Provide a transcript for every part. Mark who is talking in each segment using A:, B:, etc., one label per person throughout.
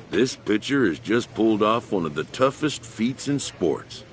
A: This pitcher has just pulled off one of the toughest feats in sports.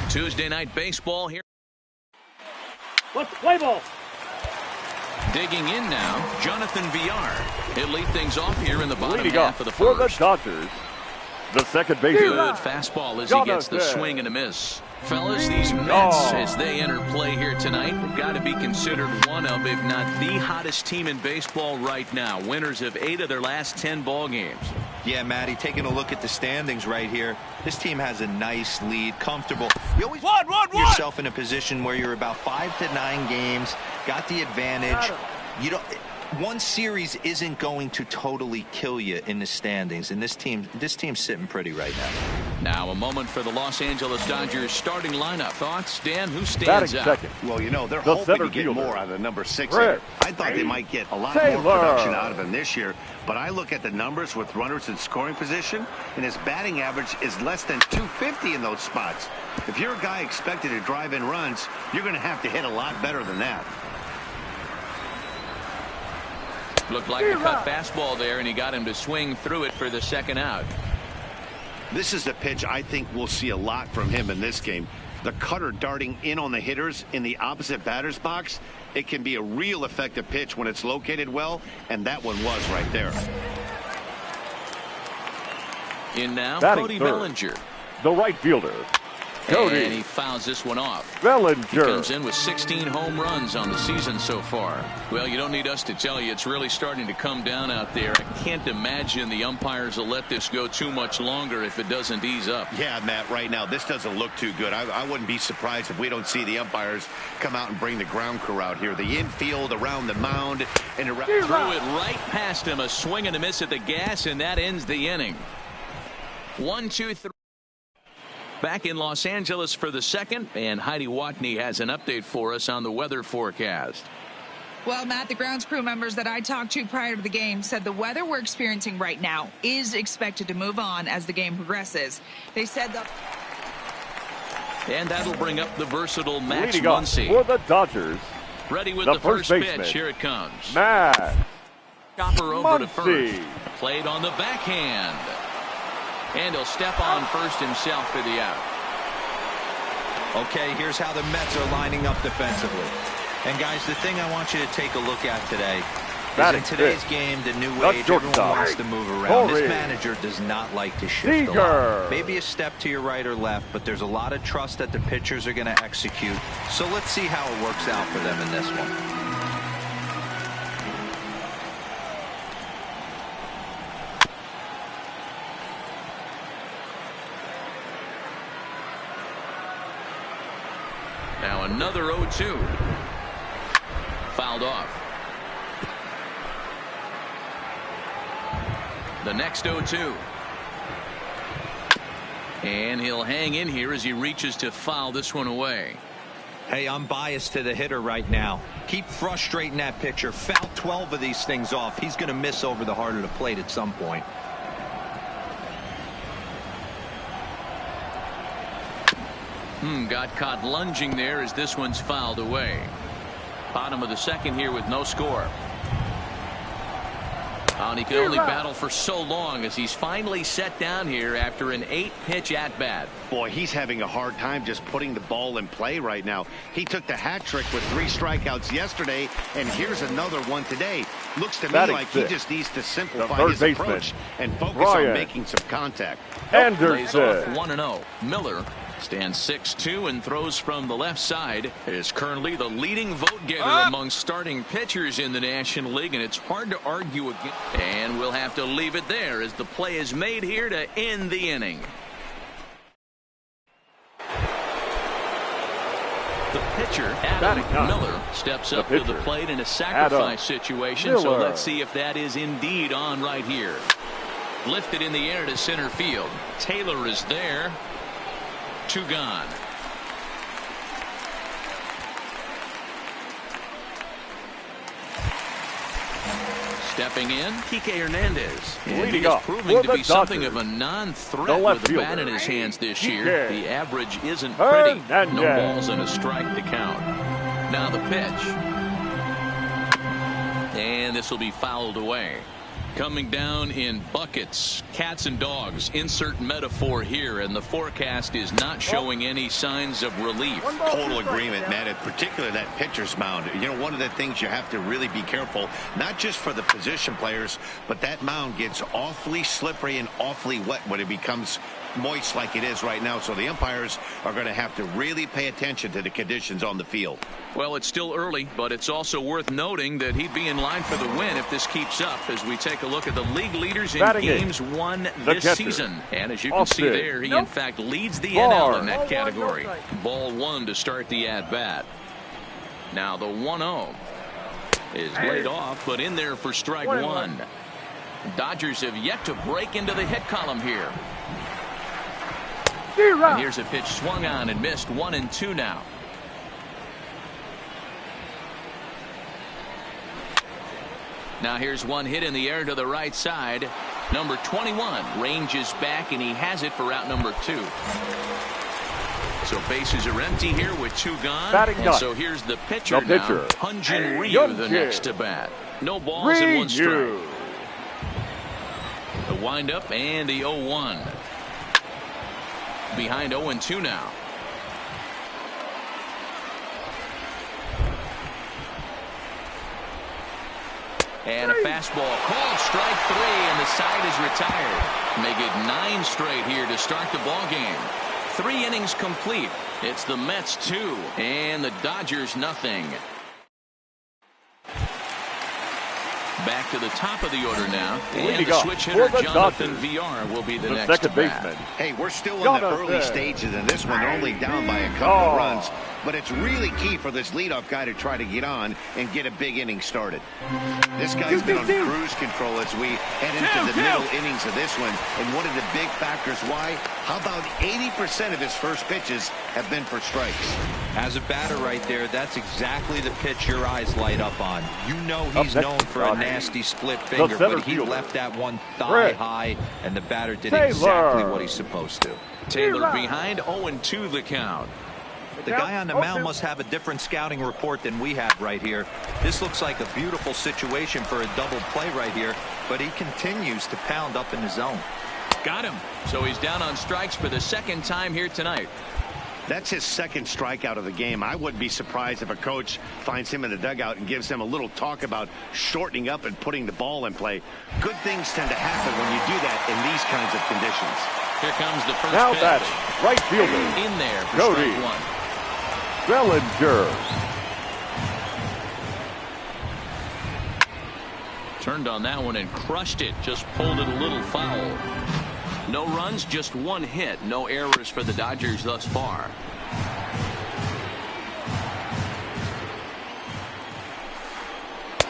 B: Tuesday night baseball here.
C: Let's play ball.
B: Digging in now, Jonathan Villar. He'll lead things off here in the bottom
D: Leading
B: half
D: up
B: of the
D: for
B: first.
D: the Dodgers, the second baseman.
B: Good fastball as he gets the swing and a miss. Fellas, these Mets, as they enter play here tonight, have got to be considered one of, if not the hottest team in baseball right now. Winners of 8 of their last 10 ball games.
E: Yeah, Matty, taking a look at the standings right here, this team has a nice lead, comfortable. You always put yourself in a position where you're about 5 to 9 games, got the advantage. You don't. One series isn't going to totally kill you in the standings, and this team's sitting pretty right now.
B: Now a moment for the Los Angeles Dodgers starting lineup. Thoughts, Dan? Who stands
D: Batting
B: out?
D: second.
F: Well, you know, they're
D: The
F: hoping to
D: center
F: get
D: fielder.
F: more out of the number 6
D: Red.
F: hitter. I thought they might get a lot
D: Taylor.
F: more production out of him this year, but I look at the numbers with runners in scoring position, and his batting average is less than 250 in those spots. If you're a guy expected to drive in runs, you're going to have to hit a lot better than that.
B: Looked like a cut fastball there, and he got him to swing through it for the second out.
F: This is a pitch I think we'll see a lot from him in this game. The cutter darting in on the hitters in the opposite batter's box. It can be a real effective pitch when it's located well, and that one was right there.
B: In now,
D: Batting
B: Cody
D: third.
B: Bellinger.
D: The right fielder, Cody
B: And he fouls this one off. He
D: Bellinger.
B: comes in with 16 home runs on the season so far. Well, you don't need us to tell you, it's really starting to come down out there. I can't imagine the umpires will let this go too much longer if it doesn't ease up.
F: Yeah, Matt, right now, this doesn't look too good. I wouldn't be surprised if we don't see the umpires come out and bring the ground crew out here. The infield, around the mound, and around.
B: Threw it right past him, a swing and a miss at the gas, and that ends the inning. 1, 2, 3. Back in Los Angeles for the second, and Heidi Watney has an update for us on the weather forecast.
G: Well, Matt, the grounds crew members that I talked to prior to the game said the weather we're experiencing right now is expected to move on as the game progresses. They said that.
B: And that'll bring up the versatile Max
D: Leading up
B: Muncy.
D: for the Dodgers,
B: Ready with
D: the
B: the first
D: baseman,
B: pitch. Here it comes.
D: Max
B: Chopper over to first.
D: Muncy.
B: Played on the backhand. And he'll step on first himself for the out.
E: Okay, here's how the Mets are lining up defensively. And guys, the thing I want you to take a look at today is in today's game, the new age, everyone wants to move around. This manager does not like to shift a lot. Maybe a step to your right or left, but there's a lot of trust that the pitchers are going to execute. So let's see how it works out for them in this one.
B: Now another 0-2. Fouled off. The next 0-2. And he'll hang in here as he reaches to foul this one away.
E: Hey, I'm biased to the hitter right now. Keep frustrating that pitcher. Foul 12 of these things off. He's going to miss over the heart of the plate at some point. Got caught lunging there as this one's fouled away.
B: Bottom of the second here with no score. And he can only battle for so long as he's finally set down here after an 8-pitch at-bat.
F: Boy, he's having a hard time just putting the ball in play right now. He took the hat trick with 3 strikeouts yesterday, and here's another one today. Looks to me like he just needs to simplify his approach and focus on making some contact.
B: Plays off 1-0. Miller stands 6'2" and throws from the left side. Is currently the leading vote getter among starting pitchers in the National League, and it's hard to argue against. And we'll have to leave it there as the play is made here to end the inning. The pitcher, Adam Miller, steps up to the plate in a sacrifice situation. So let's see if that is indeed on right here. Lifted in the air to center field. Taylor is there. 2 gone. Stepping in, Kike Hernandez. And he is proving to be something of a non-threat with the bat in his hands this year. The average isn't pretty. No balls and a strike to count. Now the pitch. And this will be fouled away. Coming down in buckets, cats and dogs, insert metaphor here, and the forecast is not showing any signs of relief.
F: Total agreement, Matt, particularly that pitcher's mound. You know, one of the things you have to really be careful, not just for the position players, but that mound gets awfully slippery and awfully wet when it becomes moist like it is right now. So the umpires are going to have to really pay attention to the conditions on the field.
B: Well, it's still early, but it's also worth noting that he'd be in line for the win if this keeps up as we take a look at the league leaders in games won this season. And as you can see there, he in fact leads the NL in that category. Ball 1 to start the at-bat. Now the 1-0 is laid off, but in there for strike 1. Dodgers have yet to break into the hit column here. And here's a pitch swung on and missed. 1-2 now. Now here's one hit in the air to the right side. Number 21 ranges back, and he has it for out number 2. So bases are empty here with 2 gone. And so here's the pitcher now. Hyun-Jin Ryu the next to bat. No balls and 1 strike. The windup and the 0-1. Behind 0-2 now. And a fastball called strike 3, and the side is retired. Make it 9 straight here to start the ball game. 3 innings complete. It's the Mets 2 and the Dodgers nothing. Back to the top of the order now, and the switch hitter Jonathan VR will be the next
D: second baseman.
F: Hey, we're still in the early stages in this one. They're only down by a couple of runs, but it's really key for this leadoff guy to try to get on and get a big inning started. This guy's been on cruise control as we head into the middle innings of this one, and one of the big factors why, how about 80% of his first pitches have been for strikes?
E: As a batter right there, that's exactly the pitch your eyes light up on. You know he's known for a nasty split finger, but he left that one thigh high, and the batter did exactly what he's supposed to.
B: Taylor behind 0-2 the count.
E: The guy on the mound must have a different scouting report than we have right here. This looks like a beautiful situation for a double play right here, but he continues to pound up in the zone.
B: Got him. So he's down on strikes for the second time here tonight.
F: That's his second strikeout of the game. I wouldn't be surprised if a coach finds him in the dugout and gives him a little talk about shortening up and putting the ball in play. Good things tend to happen when you do that in these kinds of conditions.
B: Here comes the first
D: now
B: pitch.
D: Batting, right fielder.
B: In there for
D: Cody
B: strike 1.
D: Bellinger.
B: Turned on that one and crushed it. Just pulled it a little foul. No runs, just 1 hit. No errors for the Dodgers thus far.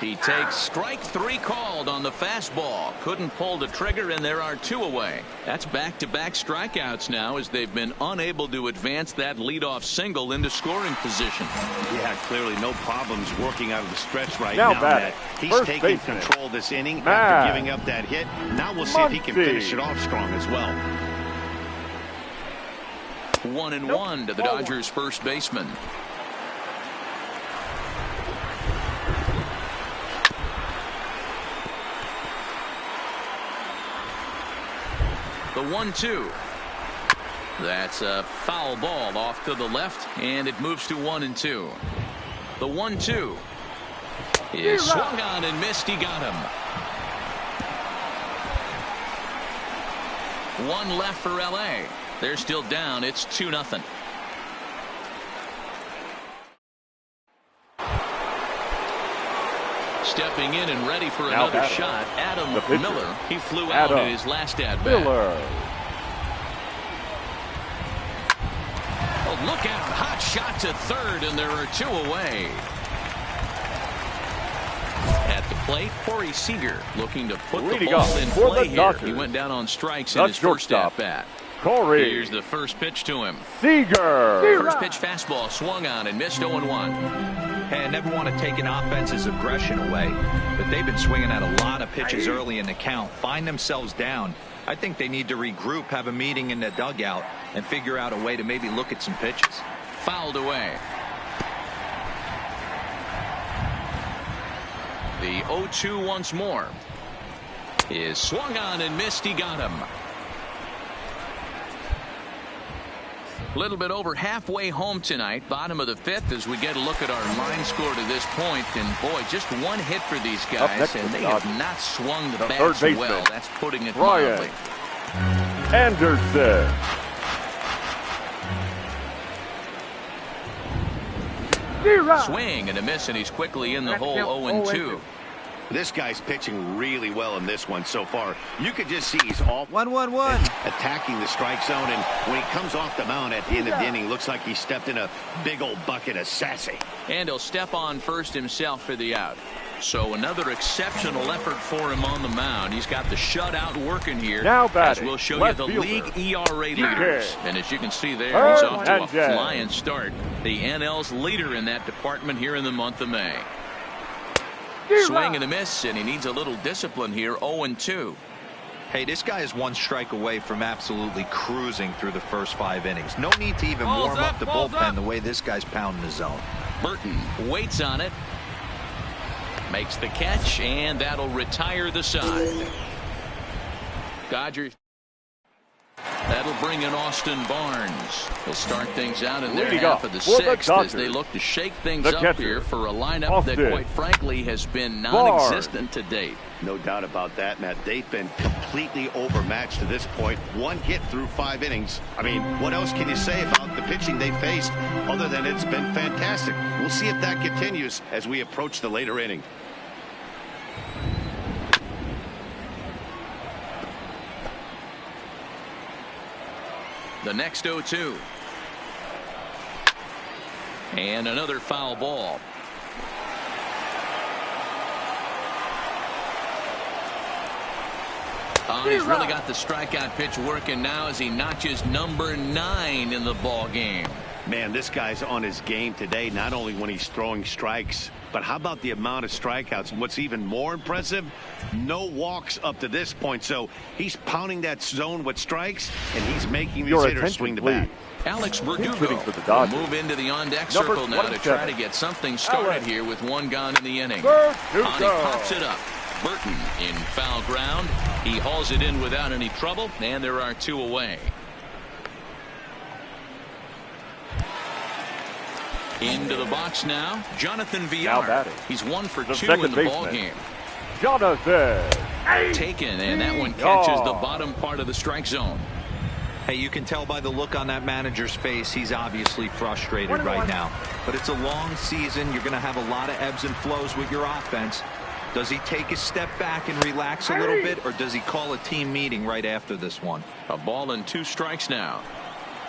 B: He takes strike 3 called on the fastball. Couldn't pull the trigger, and there are 2 away. That's back-to-back strikeouts now as they've been unable to advance that leadoff single into scoring position.
F: Yeah, clearly no problems working out of the stretch right now. Matt. He's taking control of this inning after giving up that hit. Now we'll see if he can finish it off strong as well.
B: 1-1 to the Dodgers first baseman. The 1-2. That's a foul ball off to the left, and it moves to 1-2. The 1-2 is swung on and missed. He got him. One left for LA. They're still down. It's 2-0. Stepping in and ready for another shot, Adam Miller. He flew out in his last at-bat.
D: Miller.
B: Oh, look out. Hot shot to third, and there are 2 away. At the plate, Corey Seager looking to put the ball in play here. He went down on strikes in his first at-bat.
D: Corey.
B: Here's the first pitch to him.
D: Seager.
B: First pitch fastball swung on and missed 0-1.
E: Hey, I never want to take an offense's aggression away, but they've been swinging at a lot of pitches early in the count, find themselves down. I think they need to regroup, have a meeting in the dugout, and figure out a way to maybe look at some pitches.
B: Fouled away. The 0-2 once more is swung on and missed. He got him. A little bit over halfway home tonight, bottom of the 5th, as we get a look at our line score to this point. And boy, just one hit for these guys, and they have not swung the bats well. That's putting it mildly.
D: Anderson.
B: Swing and a miss, and he's quickly in the hole. 0-2.
F: This guy's pitching really well in this one so far. You could just see he's all
E: 1-1-1
F: attacking the strike zone, and when he comes off the mound at the end of the inning, looks like he stepped in a big old bucket of sassy.
B: And he'll step on first himself for the out. So another exceptional effort for him on the mound. He's got the shutout working here.
D: Now batting,
B: as we'll show you the league ERA leaders. And as you can see there, he's off to a flying start. The NL's leader in that department here in the month of May. Swing and a miss, and he needs a little discipline here. 0-2.
E: Hey, this guy is one strike away from absolutely cruising through the first 5 innings. No need to even warm up the bullpen the way this guy's pounding the zone.
B: Burton waits on it. Makes the catch, and that'll retire the side. Dodgers. That'll bring in Austin Barnes. He'll start things out in their half of the 6th as they look to shake things up here for a lineup that, quite frankly, has been non-existent to date.
F: No doubt about that, Matt. They've been completely overmatched to this point. One hit through 5 innings. I mean, what else can you say about the pitching they faced other than it's been fantastic? We'll see if that continues as we approach the later inning.
B: The next 0-2. And another foul ball. He's really got the strikeout pitch working now as he notches number 9 in the ball game.
F: Man, this guy's on his game today, not only when he's throwing strikes, but how about the amount of strikeouts? And what's even more impressive, no walks up to this point. So he's pounding that zone with strikes, and he's making these hitters swing the bat.
B: Alex Verdugo will move into the on-deck circle now to try to get something started here with 1 gone in the inning. He pops it up. Burton in foul ground. He hauls it in without any trouble, and there are 2 away. Into the box now, Jonathan Villar. He's 1 for 2 in the ball game.
D: Jonathan
B: taken, and that one catches the bottom part of the strike zone.
E: Hey, you can tell by the look on that manager's face, he's obviously frustrated right now. But it's a long season. You're going to have a lot of ebbs and flows with your offense. Does he take a step back and relax a little bit, or does he call a team meeting right after this one?
B: A ball and 2 strikes now.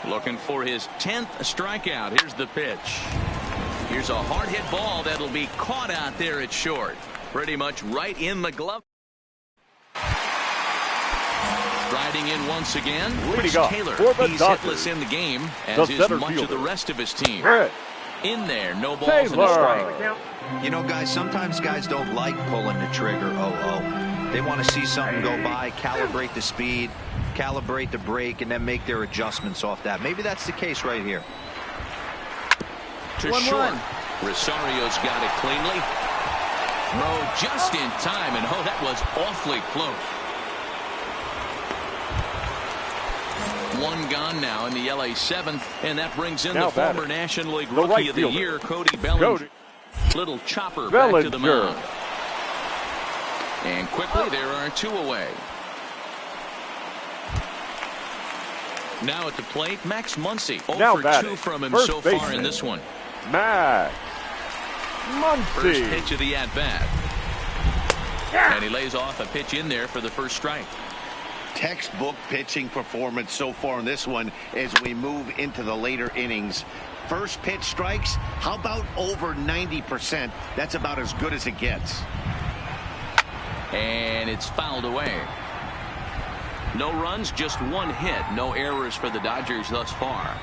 B: Looking for his 10th strikeout. Here's the pitch. Here's a hard hit ball that'll be caught out there at short. Pretty much right in the glove. Riding in once again, Chris Taylor. He's hitless in the game, as is much of the rest of his team. In there, no balls and a strike.
E: You know, guys, sometimes guys don't like pulling the trigger. They want to see something go by, calibrate the speed, calibrate the brake, and then make their adjustments off that. Maybe that's the case right here.
B: To short. Rosario's got it cleanly. Throw just in time, and that was awfully close. one gone now in the LA 7th, and that brings in
D: Now
B: the former
D: batting.
B: National League
D: The
B: Rookie
D: right
B: of the
D: fielder.
B: Year, Cody Bellinger. Little chopper back to the
D: Bellinger.
B: mound. And quickly, there are 2 away. Now at the plate, Max Muncy. 0 for 2 from him so far in this one.
D: Max
B: First
D: Muncy.
B: pitch of the at-bat. And he lays off a pitch in there for the first strike.
F: Textbook pitching performance so far in this one as we move into the later innings. First pitch strikes, how about over 90%? That's about as good as it gets.
B: And it's fouled away. No runs, just 1 hit. No errors for the Dodgers thus far.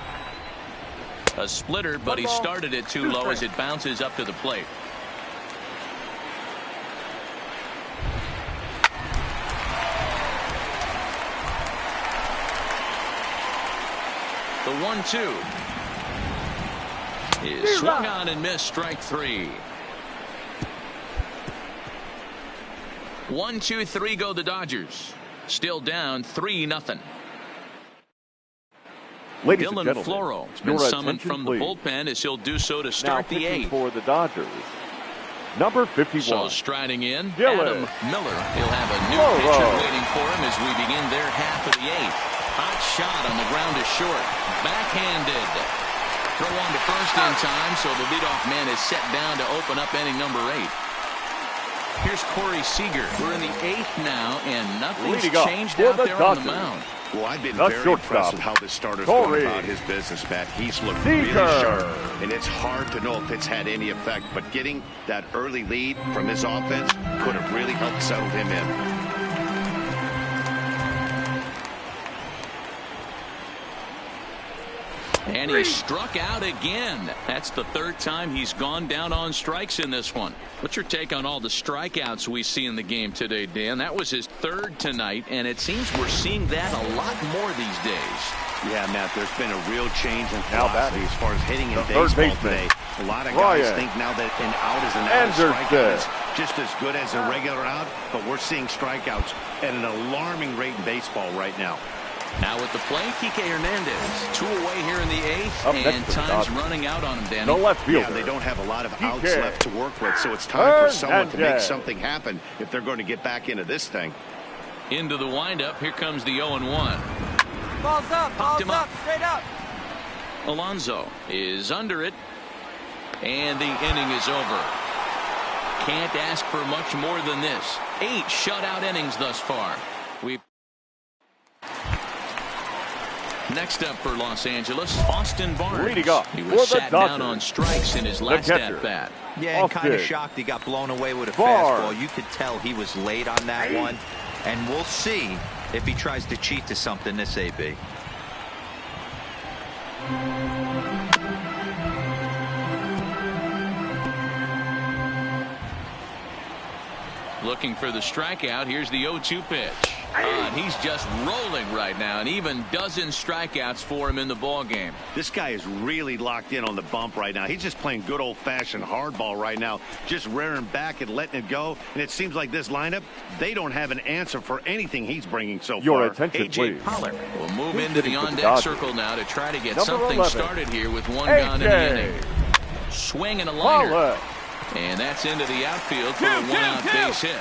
B: A splitter, but he started it too low as it bounces up to the plate. The 1-2 is swung on and missed, strike 3. 1, 2, 3 go the Dodgers. Still down 3-0.
D: Ladies
B: Dylan
D: and gentlemen,
B: Floro has been
D: your
B: summoned
D: attention,
B: from the
D: please.
B: bullpen as he'll do so to
D: Now
B: start the
D: pitching
B: 8th.
D: for the Dodgers, number 51.
B: So striding in,
D: Dylan
B: Adam Miller. He'll have a new
D: Floro.
B: pitcher waiting for him as we begin their half of the 8th. Hot shot on the ground is short. Backhanded. Throw on to first in time, so the leadoff man is set down to open up inning number 8. Here's Corey Seager. We're in the 8th now, and nothing's
D: Leading up
B: changed
D: for
B: out
D: the
B: there on the
D: Dodgers.
B: mound.
F: Well, I've been
D: The
F: very
D: shortstop,
F: impressed with how the starter's
D: Corey
F: going about his business, Matt. He's looked
D: Seager.
F: really sharp, and it's hard to know if it's had any effect. But getting that early lead from his offense could have really helped settle him in.
B: And he struck out again. That's the 3rd time he's gone down on strikes in this one. What's your take on all the strikeouts we see in the game today, Dan? That was his 3rd tonight, and it seems we're seeing that a lot more these days.
F: Yeah, Matt, there's been a real change in
D: Now
F: philosophy
D: batting.
F: as far as hitting in
D: The third
F: baseball
D: baseman,
F: today. A lot of guys
D: Ryan
F: think now that an out is an out, a
D: Anderson.
F: strikeout is just as good as a regular out, but we're seeing strikeouts at an alarming rate in baseball right now.
B: Now at the plate, Kike Hernandez. 2 away here in the 8th,
D: Up next
B: and
D: for the
B: time's
D: Dodgers.
B: running out on him, Danny.
D: The left fielder.
F: Yeah, they don't have a lot of outs
D: Kike
F: left to work with, so it's time for someone to make
D: Hernandez.
F: something happen if they're going to get back into this thing.
B: Into the windup, here comes the 0-1.
C: Balls up, balls
B: him
C: up,
B: up.
C: straight up.
B: Alonso is under it, and the inning is over. Can't ask for much more than this. 8 shutout innings thus far. Next up for Los Angeles, Austin Barnes.
D: Leading up
B: He
D: for
B: was
D: the
B: sat down
D: Dodgers,
B: on strikes in his last
D: catcher.
B: at-bat.
E: Yeah, and kind of
D: Austin
E: shocked he got blown away with a
D: Barnes.
E: fastball. You could tell he was late on that one. And we'll see if he tries to cheat to something this AB.
B: Looking for the strikeout. Here's the 0-2 pitch. And he's just rolling right now, and even dozen strikeouts for him in the ball game.
F: This guy is really locked in on the bump right now. He's just playing good old-fashioned hardball right now, just rearing back and letting it go. And it seems like this lineup, they don't have an answer for anything he's bringing so
D: Your
F: far.
D: attention,
B: A.J.
D: please.
B: Pollard will move
D: Who's
B: into the
D: hitting for the
B: on-deck
D: Dodgers?
B: circle now to try to get
D: Number
B: something
D: 11,
B: started here with 1 gone in the
D: A.J.
B: inning. Swing and a liner.
D: Pollard.
B: And that's into the outfield for a 1-out base hit.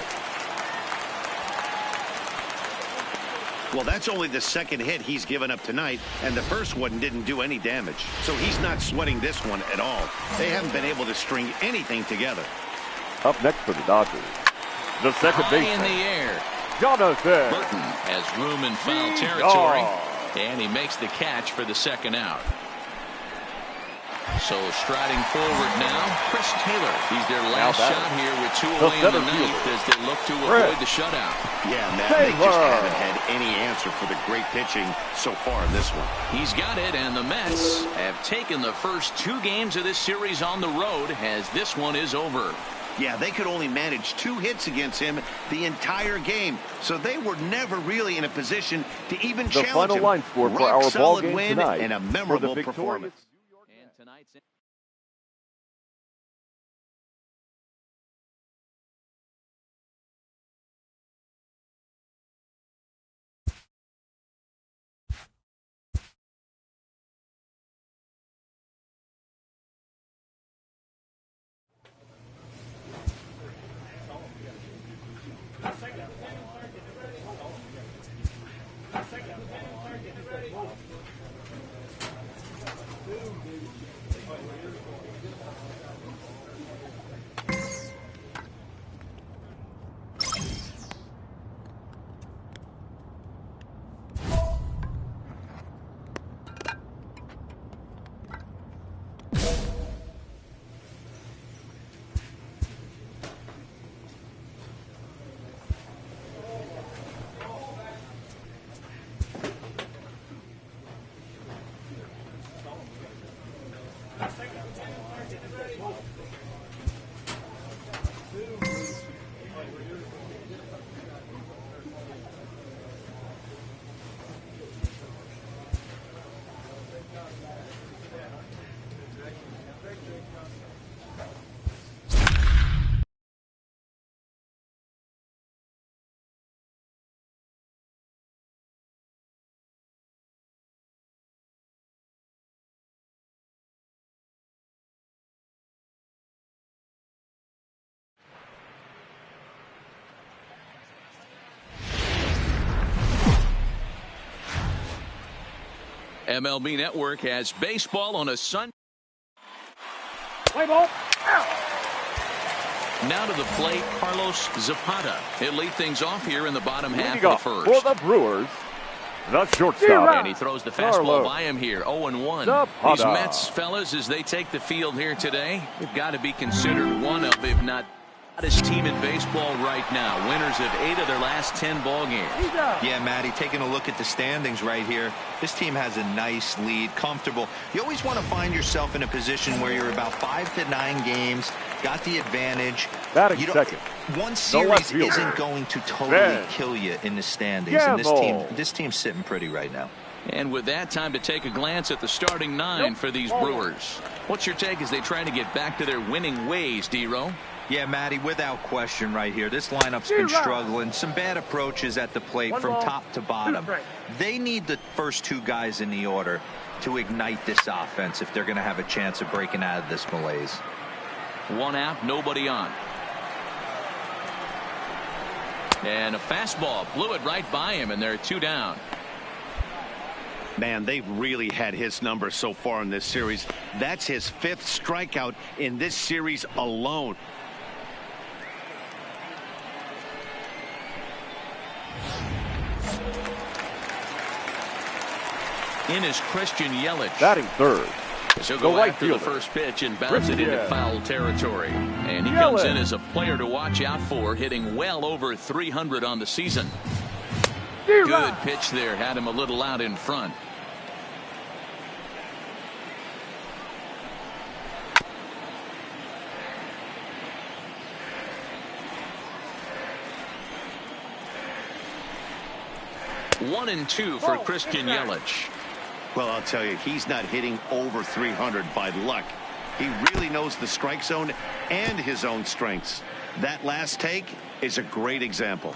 F: Well, that's only the second hit he's given up tonight, and the first one didn't do any damage. So he's not sweating this one at all. They haven't been able to string anything together.
D: Up next for the Dodgers, the second
B: High in
D: baseman,
B: the air.
D: Jonathan.
B: Burton has room in foul territory,
D: Oh.
B: and he makes the catch for the second out. So striding forward now, Chris Taylor. He's their last
D: batting.
B: shot here with 2
D: The
B: away in the
D: center
B: 9th
D: fielder,
B: as they look to
D: Chris
B: avoid the shutout.
F: Yeah, Matt, they just
D: Taylor.
F: haven't had any answer for the great pitching so far in this one.
B: He's got it, and the Mets have taken the first 2 games of this series on the road as this one is over.
F: Yeah, they could only manage 2 hits against him the entire game, so they were never really in a position to even
D: The
F: challenge
D: final
F: him.
D: line score for
F: Rock
D: our ball
F: solid
D: game
F: win
D: tonight
F: and a
D: for the
F: memorable
D: victorious
F: performance.
B: And tonight's MLB Network has baseball on a Sunday.
D: Play ball.
B: Now to the plate, Carlos Zapata. He'll lead things off here in the bottom half of the first.
D: For the Brewers, the shortstop.
B: And he throws the fastball by him here, 0-1. These Mets, fellas, as they take the field here today, they've got to be considered one of, if not the hottest team in baseball right now. Winners of 8 of their last 10 ball games.
E: Yeah, Matty, taking a look at the standings right here, this team has a nice lead, comfortable. You always want to find yourself in a position where you're about 5 to 9 games, got the advantage.
D: Batting second.
E: One series isn't going to totally kill you in the standings, and this team's sitting pretty right now.
B: And with that, time to take a glance at the starting 9 for these Brewers. What's your take as they try to get back to their winning ways, D-Row?
E: Yeah, Matty, without question right here. This lineup's been struggling. Some bad approaches at the plate from top to bottom. They need the first 2 guys in the order to ignite this offense if they're going to have a chance of breaking out of this malaise.
B: 1 out, nobody on. And a fastball blew it right by him, and they're 2 down.
F: Man, they've really had his number so far in this series. That's his 5th strikeout in this series alone.
B: In is Christian Yelich.
D: Batting third.
B: So go after the first pitch and bounce it into foul territory. And he comes in as a player to watch out for, hitting well over 300 on the season. Good pitch there, had him a little out in front. One and 2 for Christian Yelich.
F: Well, I'll tell you, he's not hitting over 300 by luck. He really knows the strike zone and his own strengths. That last take is a great example.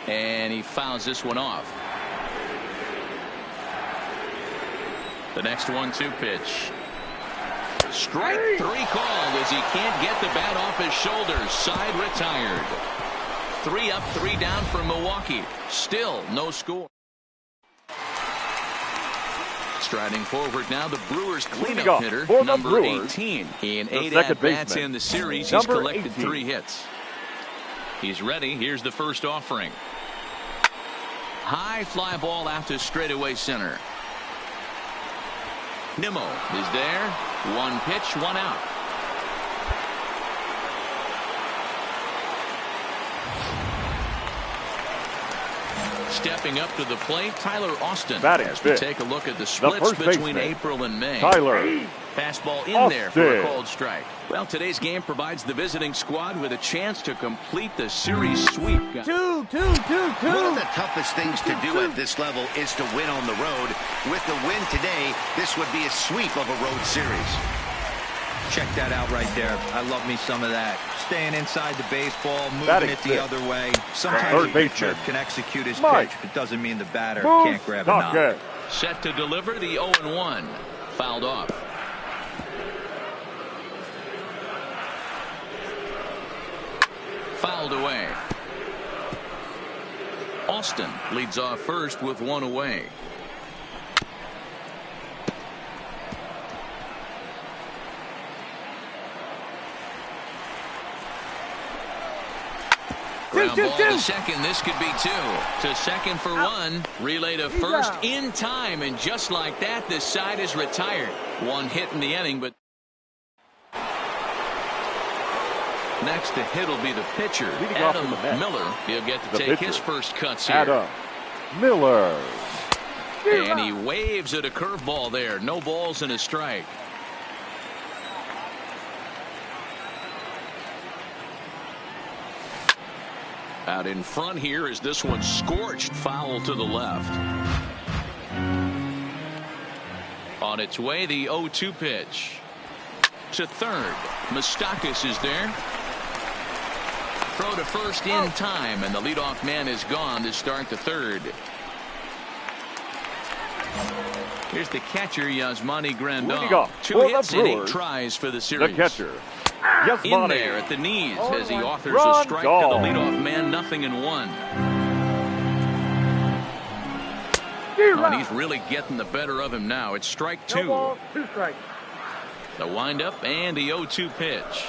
B: And he fouls this one off. The next 1-2 pitch. Strike 3 called as he can't get the bat off his shoulders. Side retired. 3 up, 3 down for Milwaukee. Still no score. Striding forward now, the Brewers cleanup hitter, number 18. In 8 at-bats in the series, he's collected 3 hits. He's ready. Here's the first offering. High fly ball out to straightaway center. Nimmo is there. 1 pitch, 1 out. Stepping up to the plate, Tyler Austin. As we take a look at the splits between April and May. Fastball in there for a called strike. Well, today's game provides the visiting squad with a chance to complete the series sweep.
C: 2-2-2-2.
F: One of the toughest things to do at this level is to win on the road. With the win today, this would be a sweep of a road series.
E: Check that out right there. I love me some of that. Staying inside the baseball, moving it the other way. Sometimes the pitcher can execute his pitch, but doesn't mean the batter can't grab a knob.
B: Set to deliver the 0-1. Fouled off. Fouled away. Austin leads off first with 1 away. Ground ball to second. This could be 2. To second for 1. Relay to first in time. And just like that, this side is retired. 1 hit in the inning, but next to hit will be the pitcher, Adam Miller. He'll get to take his first cuts here.
D: Adam Miller.
B: And he waves at a curveball there. No balls and a strike. Out in front here is this one scorched foul to the left. On its way, the 0-2 pitch. To third. Moustakas is there. Throw to first in time, and the leadoff man is gone to start the third. Here's the catcher, Yasmani Grandal. 2 hits and 8 tries for the series.
D: The catcher,
B: in there at the knees as he offers a strike to the leadoff man. 0-1. Oh, and he's really getting the better of him now. It's strike two.
C: No ball, 2 strikes.
B: The windup and the 0-2 pitch.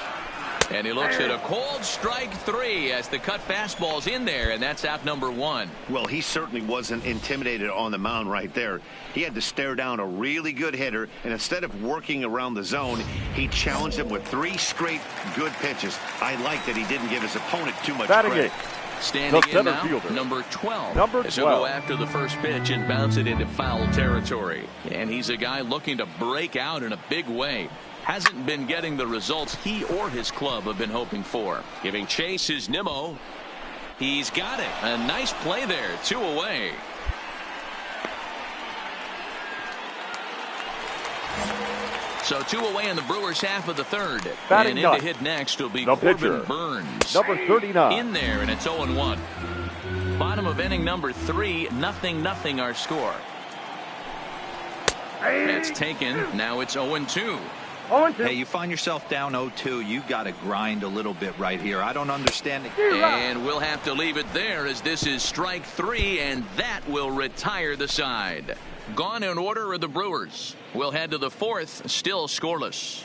B: And he looks at a cold strike 3 as the cut fastball's in there, and that's out number 1.
F: Well, he certainly wasn't intimidated on the mound right there. He had to stare down a really good hitter, and instead of working around the zone, he challenged him with 3 straight good pitches. I like that he didn't give his opponent too much credit.
B: Standing in now, number 12. As he'll go after the first pitch and bounce it into foul territory. And he's a guy looking to break out in a big way. Hasn't been getting the results he or his club have been hoping for. Giving chase is Nimmo. He's got it. A nice play there. 2 away. So 2 away in the Brewers half of the third. And in to hit next will be Corbin Burns.
D: Number 39.
B: In there, and it's 0-1. Bottom of inning number 3, 0-0 our score. It's taken. Now it's 0-2.
E: Hey, you find yourself down 0-2, you got to grind a little bit right here. I don't understand it.
B: And we'll have to leave it there as this is strike 3, and that will retire the side. Gone in order are the Brewers. We'll head to the 4th, still scoreless.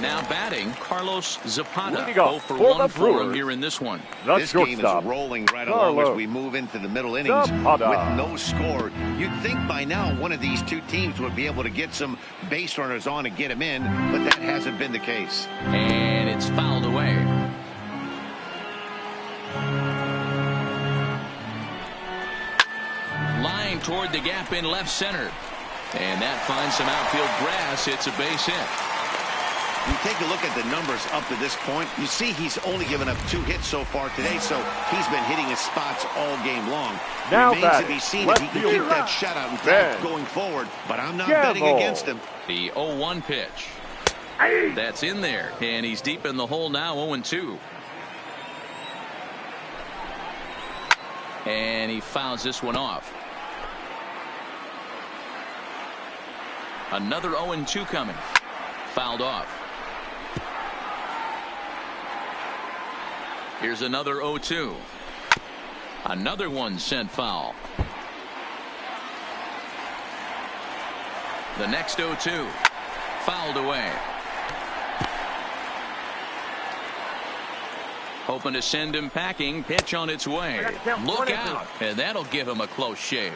B: Now batting, Carlos Zapata. 0 for 1 for him here in this one.
F: This game is rolling right along as we move into the middle innings with no score. You'd think by now one of these two teams would be able to get some base runners on and get them in, but that hasn't been the case.
B: And it's fouled away. Line toward the gap in left center. And that finds some outfield grass. It's a base hit.
F: You take a look at the numbers up to this point. You see he's only given up 2 hits so far today, so he's been hitting his spots all game long.
D: Now
F: remains to be seen if he can keep that shutout intact going forward, but I'm not betting against him.
B: The 0-1 pitch. That's in there, and he's deep in the hole now, 0-2. And he fouls this one off. Another 0-2 coming. Fouled off. Here's another 0-2. Another one sent foul. The next 0-2. Fouled away. Hoping to send him packing. Pitch on its way. Look out. And that'll give him a close shave.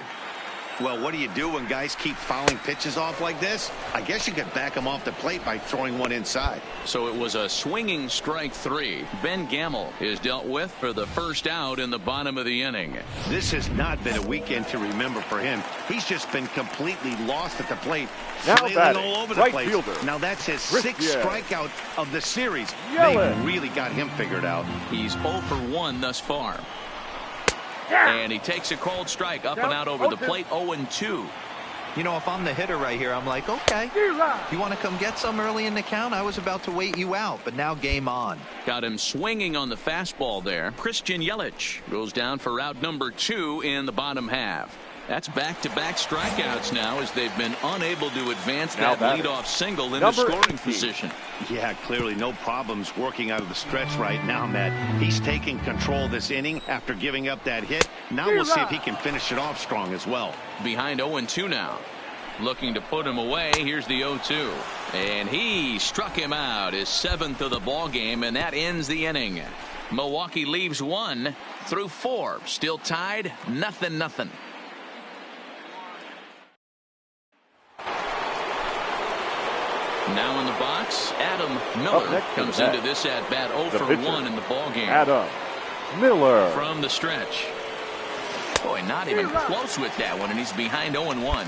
F: Well, what do you do when guys keep fouling pitches off like this? I guess you could back them off the plate by throwing one inside.
B: So it was a swinging strike 3. Ben Gamel is dealt with for the first out in the bottom of the inning.
F: This has not been a weekend to remember for him. He's just been completely lost at the plate, flailing all over the place. Now that's his 6th strikeout of the series. They really got him figured out.
B: He's 0 for 1 thus far. And he takes a cold strike up and out over the plate. 0-2.
E: You know, if I'm the hitter right here, I'm like, okay, you want to come get some early in the count? I was about to wait you out, but now game on.
B: Got him swinging on the fastball there. Christian Yelich goes down for out number 2 in the bottom half. That's back-to-back strikeouts now as they've been unable to advance that leadoff single into scoring position.
F: Yeah, clearly no problems working out of the stretch right now, Matt. He's taking control of this inning after giving up that hit. Now we'll see if he can finish it off strong as well.
B: Behind 0-2 now. Looking to put him away. Here's the 0-2. And he struck him out, his 7th of the ball game, and that ends the inning. Milwaukee leaves 1 through 4. Still tied, 0-0. Now in the box, Adam Miller comes into this at-bat 0 for 1 in the ballgame.
D: Adam Miller.
B: From the stretch. Boy, not even close with that one, and he's behind 0-1.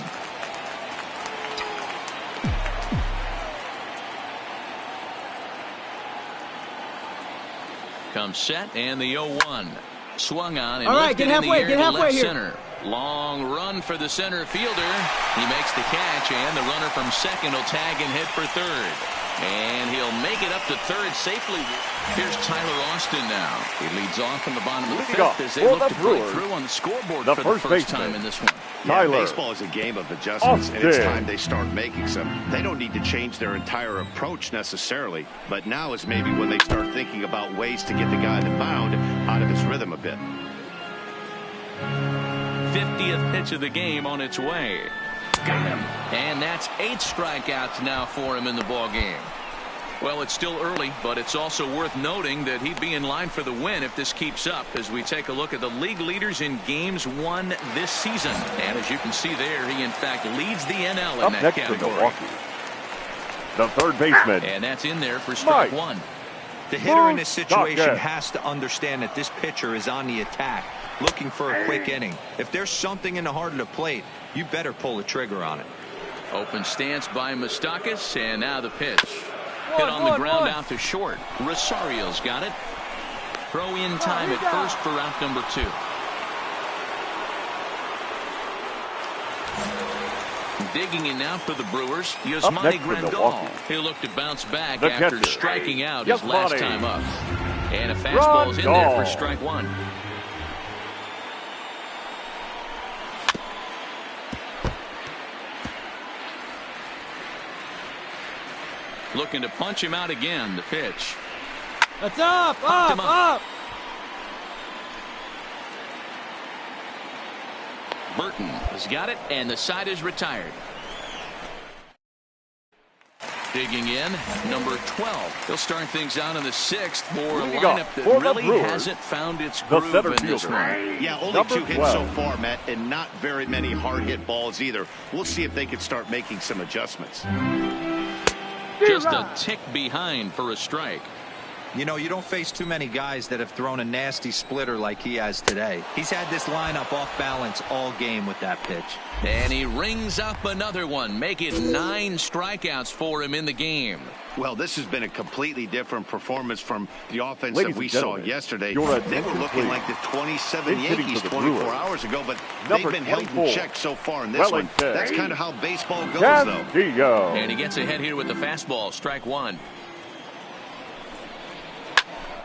B: Comes set, and the 0-1. Swung on and lifted in the air to left center. Long run for the center fielder. He makes the catch, and the runner from second will tag and hit for third. And he'll make it up to third safely. Here's Tyler Austin now. He leads off in the bottom of the fifth as they look to break through on the scoreboard for the first time in this one.
F: Yeah, baseball is a game of adjustments, and it's time they start making some. They don't need to change their entire approach necessarily, but now is maybe when they start thinking about ways to get the guy on the mound out of his rhythm a bit.
B: 50th pitch of the game on its way. Got him. And that's 8 strikeouts now for him in the ball game. Well, it's still early, but it's also worth noting that he'd be in line for the win if this keeps up as we take a look at the league leaders in games won this season. And as you can see there, he in fact leads the NL in that category.
D: The third baseman.
B: And that's in there for strike one.
E: The hitter in this situation has to understand that this pitcher is on the attack, looking for a quick inning. If there's something in the heart of the plate, you better pull the trigger on it.
B: Open stance by Moustakas, and now the pitch. Hit on the ground out to short. Rosario's got it. Throw in time at first for out number 2. Digging in now for the Brewers, Yasmani Grandal. He'll look to bounce back after striking out his last time up. And a fastball's in there for strike one. Looking to punch him out again. The pitch.
C: That's up.
B: Burton has got it, and the side is retired. Digging in, number 12. He'll start things out in the 6th for a lineup that really hasn't found its groove in this one.
F: Yeah, only 2 hits so far, Matt, and not very many hard-hit balls either. We'll see if they can start making some adjustments.
B: Just a tick behind for a strike.
E: You know, you don't face too many guys that have thrown a nasty splitter like he has today. He's had this lineup off balance all game with that pitch.
B: And he rings up another one, making 9 strikeouts for him in the game.
F: Well, this has been a completely different performance from the offense that we saw yesterday. They were looking like the 27 Yankees 24 hours ago, but they've been held in check so far in this one. That's kind of how baseball goes, though.
B: And he gets ahead here with the fastball, strike one.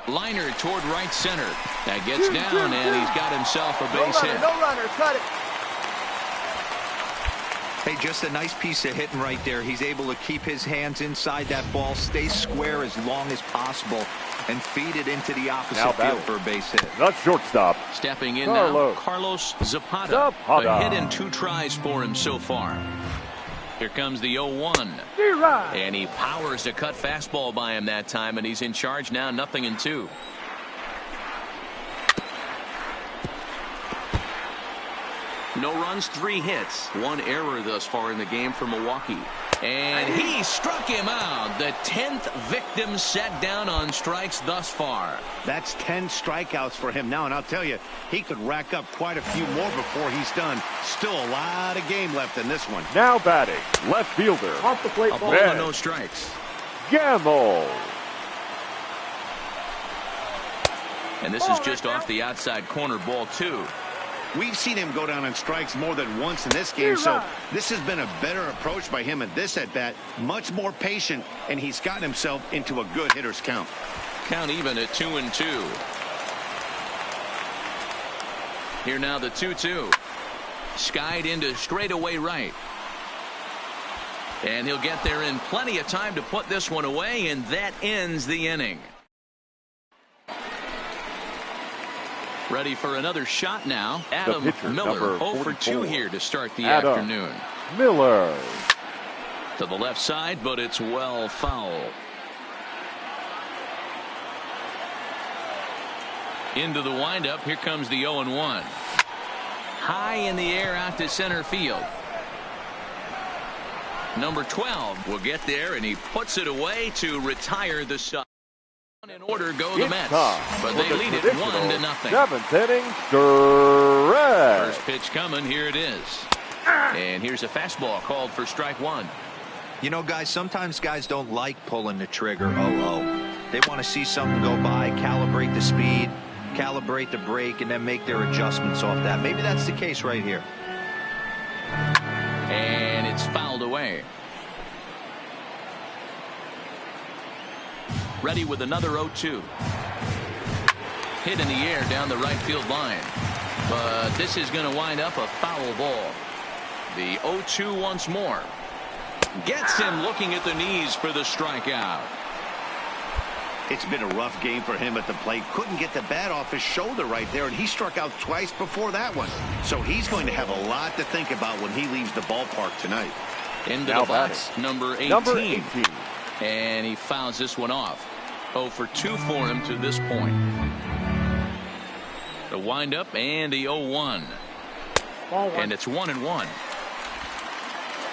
B: Liner toward right center. That gets down, and he's got himself a base hit.
C: No runner, cut it.
E: Hey, just a nice piece of hitting right there. He's able to keep his hands inside that ball, stay square as long as possible, and feed it into the opposite field for a base hit.
D: That's shortstop.
B: Stepping in now, Carlos Zapata. A hit in 2 tries for him so far. Here comes the 0-1. And he powers a cut fastball by him that time, and he's in charge now, 0-2. No runs, 3 hits. 1 error thus far in the game for Milwaukee. And he struck him out. The 10th victim set down on strikes thus far.
F: That's 10 strikeouts for him now, and I'll tell you, he could rack up quite a few more before he's done. Still a lot of game left in this one.
D: Now batting, left fielder.
C: Off the plate,
B: a ball and no strikes.
D: Gamble.
B: And this is just off the outside corner, ball 2.
F: We've seen him go down on strikes more than once in this game, so this has been a better approach by him at this at-bat. Much more patient, and he's gotten himself into a good hitter's count.
B: Count even at 2-2. Here now the 2-2. Skied into straightaway right. And he'll get there in plenty of time to put this one away, and that ends the inning. Ready for another shot now. Adam Miller, 0 for 2 here to start the afternoon.
D: Miller.
B: To the left side, but it's well foul. Into the windup. Here comes the 0-1. High in the air out to center field. Number 12 will get there, and he puts it away to retire the side. In order go the Mets, but they lead it 1-0.
D: 7th inning stretch.
B: First pitch coming. Here it is. And here's a fastball called for strike one.
E: You know, guys, sometimes guys don't like pulling the trigger. They want to see something go by, calibrate the speed, calibrate the brake, and then make their adjustments off that. Maybe that's the case right here.
B: And it's fouled away. ready with another 0-2. Hit in the air down the right field line. But this is going to wind up a foul ball. The 0-2 once more. Gets him looking at the knees for the strikeout.
F: It's been a rough game for him at the plate. Couldn't get the bat off his shoulder right there, and he struck out twice before that one. So he's going to have a lot to think about when he leaves the ballpark tonight.
B: Into the box, number 18. And he fouls this one off. 0 for 2 for him to this point. The windup and the 0-1. And it's 1-1.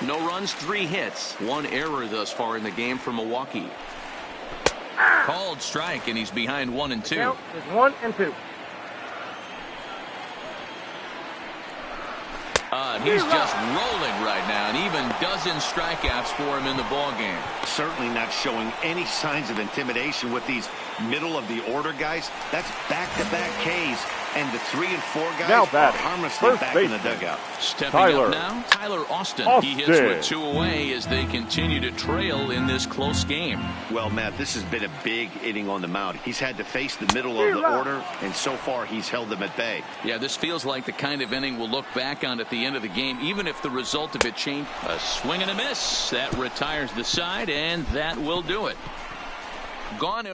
B: No runs, 3 hits. 1 error thus far in the game for Milwaukee. Called strike, and he's behind 1-2.
C: Count is 1-2.
B: He's just rolling right now, and even dozen strikeouts for him in the ball game.
F: Certainly not showing any signs of intimidation with these middle-of-the-order guys. That's back-to-back Ks, and the 3 and 4 guys are harmlessly back in the dugout.
B: Stepping up now, Tyler Austin. He hits with 2 away as they continue to trail in this close game.
F: Well, Matt, this has been a big inning on the mound. He's had to face the middle of the order, and so far he's held them at bay.
B: Yeah, this feels like the kind of inning we'll look back on at the end of the game, even if the result of it changed. A swing and a miss. That retires the side, and that will do it. Gone.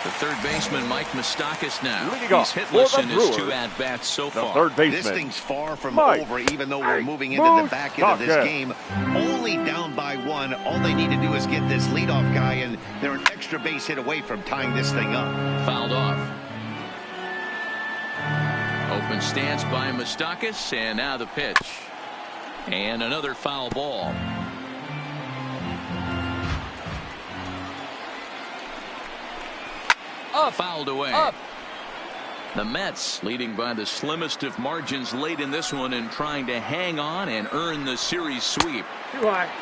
B: The third baseman, Mike Moustakas, now. He's hitless in his 2 at-bats so far.
F: This thing's far from over, even though we're moving into the back end of this game. Only down by 1. All they need to do is get this leadoff guy, and they're an extra base hit away from tying this thing up.
B: Fouled off. Open stance by Moustakas, and now the pitch. And another foul ball. Fouled away. The Mets leading by the slimmest of margins late in this one and trying to hang on and earn the series sweep.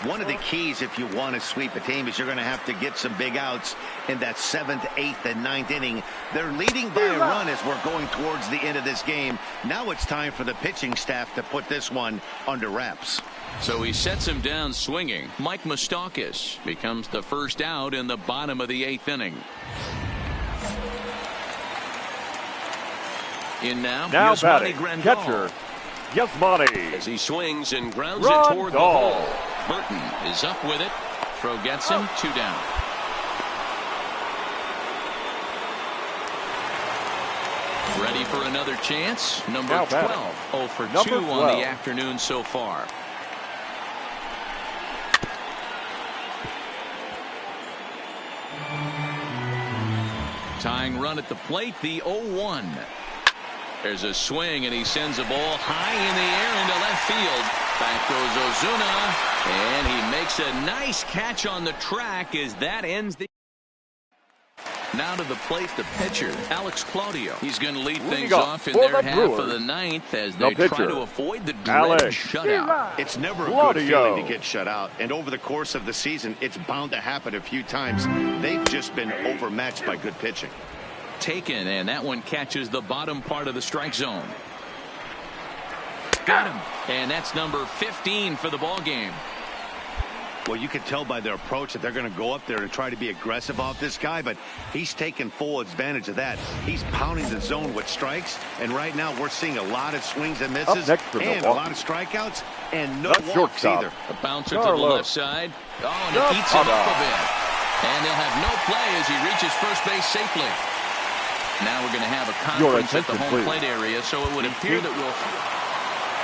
F: One of the keys if you want to sweep a team is you're going to have to get some big outs in that 7th, 8th, and 9th inning. They're leading by a run as we're going towards the end of this game. Now it's time for the pitching staff to put this one under wraps.
B: So he sets him down swinging. Mike Moustakas becomes the first out in the bottom of the 8th inning. In now
D: batting, catcher, Yasmani.
B: As he swings and grounds it toward the ball. Burton is up with it. Throw gets him. 2 down. Ready for another chance. Number 12. 0 for 2 on the afternoon so far. Tying run at the plate. The 0-1. There's a swing, and he sends a ball high in the air into left field. Back goes Ozuna, and he makes a nice catch on the track as that ends the. Now to the plate, the pitcher, Alex Claudio. He's going to lead things off in their half of the 9th as they try to avoid the dreaded shutout.
F: It's never a good feeling to get shut out, and over the course of the season, it's bound to happen a few times. They've just been overmatched by good pitching.
B: Taken, and that one catches the bottom part of the strike zone. Got him, and that's number 15 for the ball game.
F: Well, you can tell by their approach that they're going to go up there and try to be aggressive off this guy, but he's taking full advantage of that. He's pounding the zone with strikes, and right now we're seeing a lot of swings and misses and a lot of strikeouts and no walks either.
B: A bouncer to the left side. Oh, and it eats him up a bit. And they'll have no play as he reaches first base safely. Now we're going to have a conference at the home plate area, so it would appear that we'll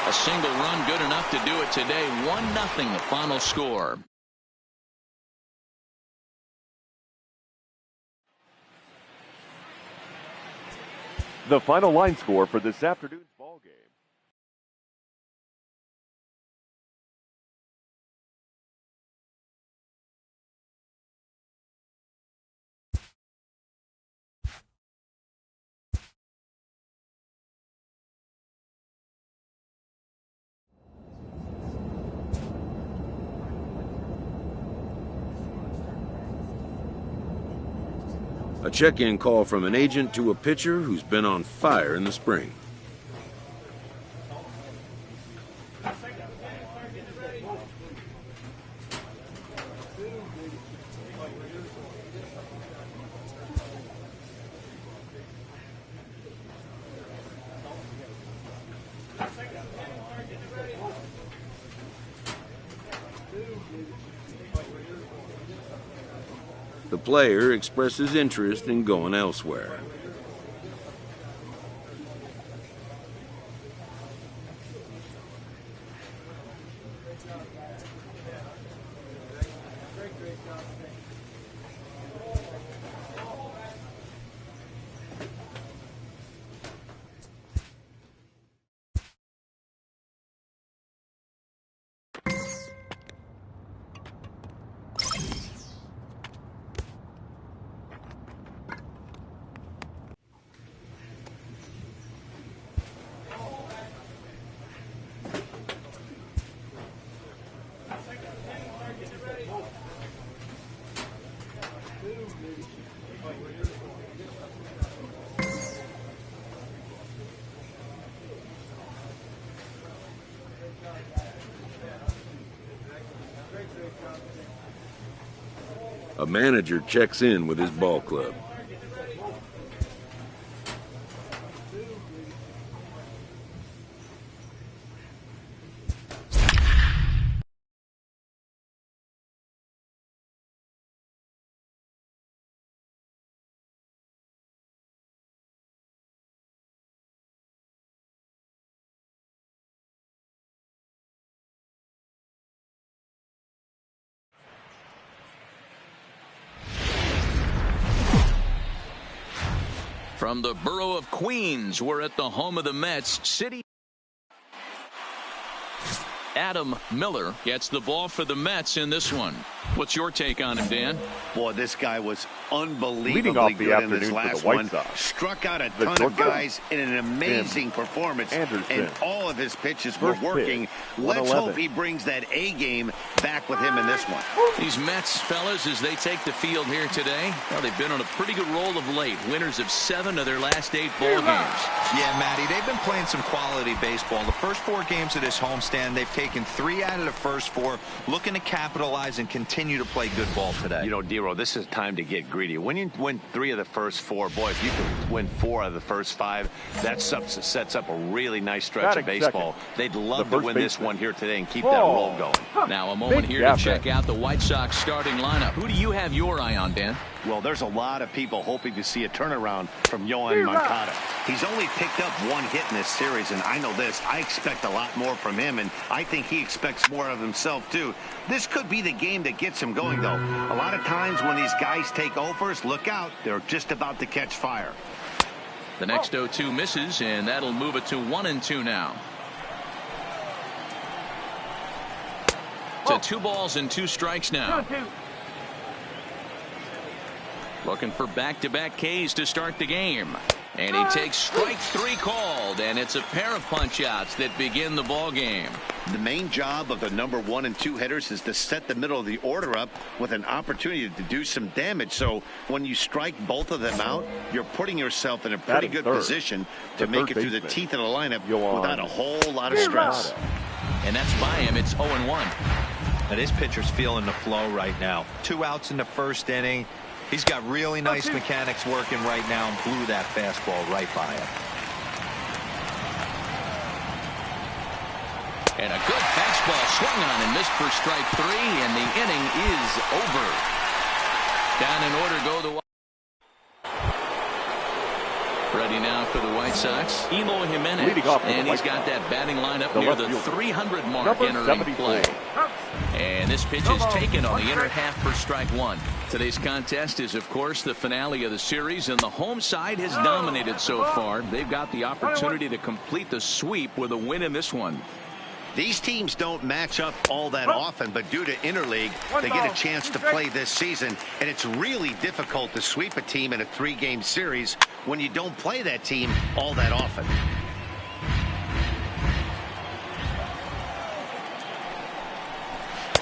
B: a single run good enough to do it today. 1-0 the final score.
D: The final line score for this afternoon's ball game.
A: A check-in call from an agent to a pitcher who's been on fire in the spring. The player expresses interest in going elsewhere. A manager checks in with his ball club.
B: From the borough of Queens, we're at the home of the Mets, City. Adam Miller gets the ball for the Mets in this one. What's your take on him, Dan?
F: Boy, this guy was unbelievably good in this last one. Struck out a ton of guys in an amazing performance, and all of his pitches were working. Let's hope he brings that A game back with him in this one.
B: These Mets, fellas, as they take the field here today, well, they've been on a pretty good roll of late. Winners of 7 of their last 8 ball games.
E: Yeah, Matty, they've been playing some quality baseball. The first 4 games of this homestand, they've taken 3 out of the first 4, looking to capitalize and continue to play good ball today.
F: You know, Dero, this is time to get greedy. When you win 3 of the first 4, boy, if you can win 4 of the first 5, that sets up a really nice stretch of baseball. They'd love to win this one here today and keep that roll going.
B: Now a moment here to check out the White Sox starting lineup. Who do you have your eye on, Dan?
F: Well, there's a lot of people hoping to see a turnaround from Yohan Moncada. He's only picked up 1 hit in this series, and I know this. I expect a lot more from him, and I think he expects more of himself, too. This could be the game that gets him going, though. A lot of times when these guys take overs, look out. They're just about to catch fire.
B: The next 0-2 misses, and that'll move it to 1-2 now. To 2 balls and 2 strikes now. Looking for back-to-back Ks to start the game. And he takes strike 3 called, and it's a pair of punch-outs that begin the ball game.
F: The main job of the number 1 and 2 hitters is to set the middle of the order up with an opportunity to do some damage. So when you strike both of them out, you're putting yourself in a pretty good position to make it through the teeth of the lineup without a whole lot of stress.
B: And that's by him. It's 0-1.
E: Now, this pitcher's feeling the flow right now. 2 outs in the first inning. He's got really nice mechanics working right now and blew that fastball right by him.
B: And a good fastball swung on and missed for strike 3, and the inning is over. Down in order go the ready now for the White Sox, Eloy Jimenez, and he's got that batting lineup near the 300 mark entering play. And this pitch is taken on the inner half for strike 1. Today's contest is, of course, the finale of the series, and the home side has dominated so far. They've got the opportunity to complete the sweep with a win in this one.
F: These teams don't match up all that often, but due to interleague, they get a chance to play this season, and it's really difficult to sweep a team in a 3-game series when you don't play that team all that often.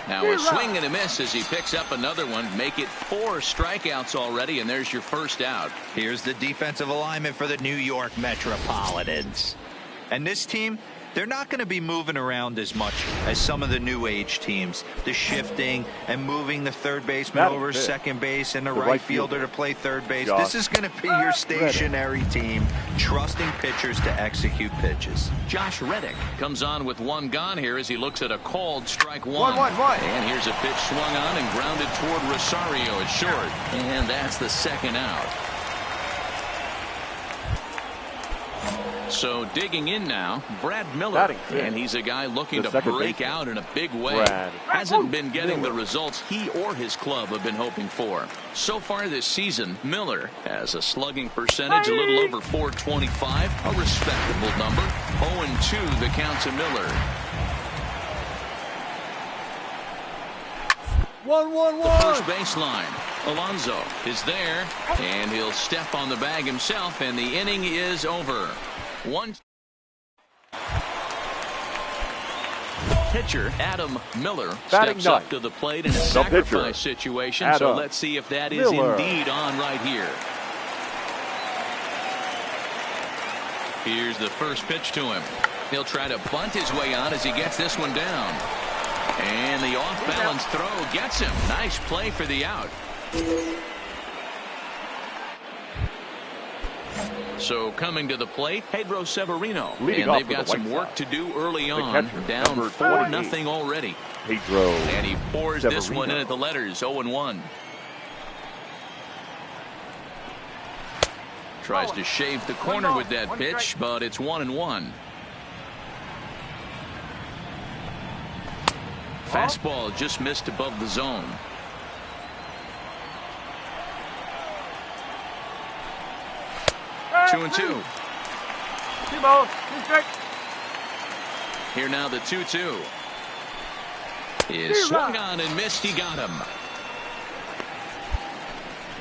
B: Now a swing and a miss as he picks up another one. Make it 4 strikeouts already, and there's your first out.
E: Here's the defensive alignment for the New York Metropolitans. And this team, they're not going to be moving around as much as some of the new age teams. The shifting and moving the third baseman over second base and the right fielder to play third base. This is going to be your stationary team, trusting pitchers to execute pitches.
B: Josh Reddick comes on with one gone here as he looks at a called strike one. And here's a pitch swung on and grounded toward Rosario at short. And that's the second out. So digging in now, Brad Miller, and he's a guy looking to break out in a big way. Hasn't been getting the results he or his club have been hoping for. So far this season, Miller has a slugging percentage a little over .425, a respectable number. 0-2 the count to Miller.
C: 1-1-1.
B: The first baseline. Alonso is there, and he'll step on the bag himself, and the inning is over. Pitcher Adam Miller steps up to the plate in a sacrifice situation. So let's see if that is indeed on right here. Here's the first pitch to him. He'll try to bunt his way on as he gets this one down. And the off-balance throw gets him. Nice play for the out. So coming to the plate, Pedro Severino. And they've got some work to do early on. Down 4-0 already. And he pours this one in at the letters. 0-1. Tries to shave the corner with that pitch, but it's 1-1. Fastball just missed above the zone. Two and two. Here now the 2-2. Is swung on and missed. He got him.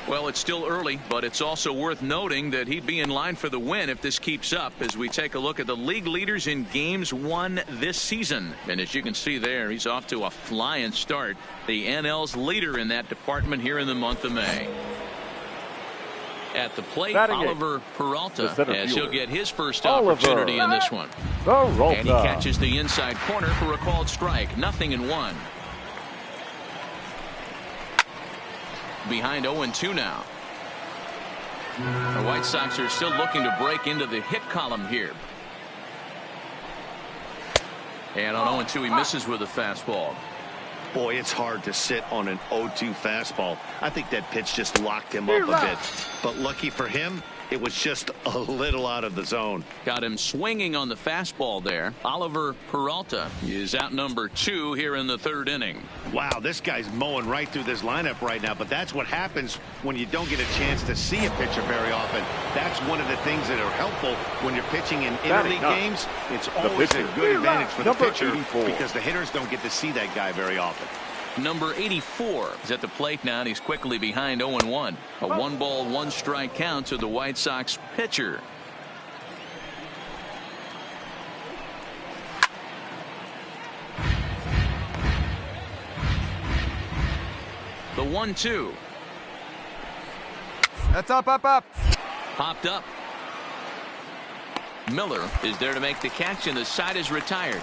B: Well, it's still early, but it's also worth noting that he'd be in line for the win if this keeps up as we take a look at the league leaders in games won this season. And as you can see there, he's off to a flying start. The NL's leader in that department here in the month of May. At the plate, Oliver Peralta, as he'll get his first opportunity in this one. And he catches the inside corner for a called strike. 0-1. Behind 0-2 now. The White Sox are still looking to break into the hit column here. And on 0-2, he misses with a fastball.
F: Boy, it's hard to sit on an 0-2 fastball. I think that pitch just locked him up a bit. But lucky for him, it was just a little out of the zone.
B: Got him swinging on the fastball there. Oliver Peralta is out number 2 here in the third inning.
F: Wow, this guy's mowing right through this lineup right now. But that's what happens when you don't get a chance to see a pitcher very often. That's one of the things that are helpful when you're pitching in interleague games. It's always a good advantage for the pitcher because the hitters don't get to see that guy very often.
B: Number 84 is at the plate now, and he's quickly behind 0-1. A 1-ball, 1-strike count to the White Sox pitcher. The 1-2.
C: That's up.
B: Popped up. Miller is there to make the catch, and the side is retired.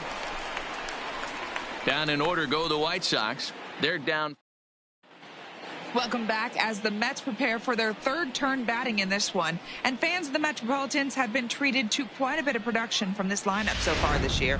B: Down in order go the White Sox. They're down.
G: Welcome back as the Mets prepare for their third turn batting in this one. And fans of the Metropolitans have been treated to quite a bit of production from this lineup so far this year.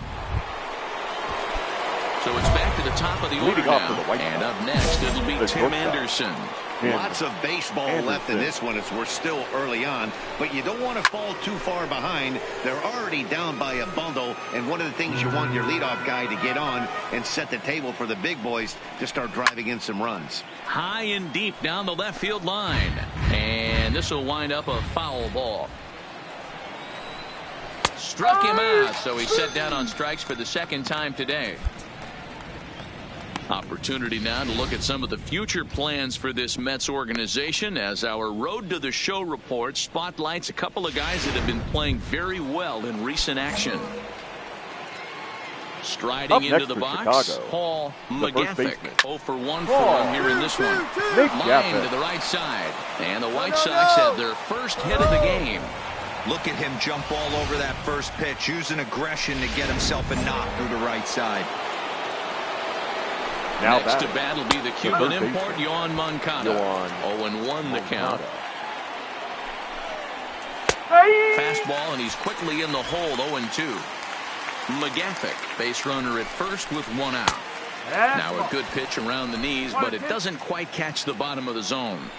B: So it's back to the top of the order now. And up next, it'll be Tim Anderson.
F: Lots of baseball left in this one as we're still early on, but you don't want to fall too far behind. They're already down by a bundle, and one of the things you want your leadoff guy to get on and set the table for the big boys to start driving in some runs.
B: High and deep down the left field line, and this will wind up a foul ball. Struck him out, so he's set down on strikes for the second time today. Opportunity now to look at some of the future plans for this Mets organization as our Road to the Show report spotlights a couple of guys that have been playing very well in recent action. Striding into the box, Paul McGaffick. 0 for 1 for him here in this one. Line to the right side. And the White Sox have their first hit of the game.
E: Look at him jump all over that first pitch, using aggression to get himself a knock through the right side.
B: Now next to bat will be the Cuban import, Yoan Moncada. 0-1 the count. Fastball, and he's quickly in the hole, 0-2. McGaffick, base runner at first with 1 out. Now a good pitch around the knees, but it doesn't quite catch the bottom of the zone.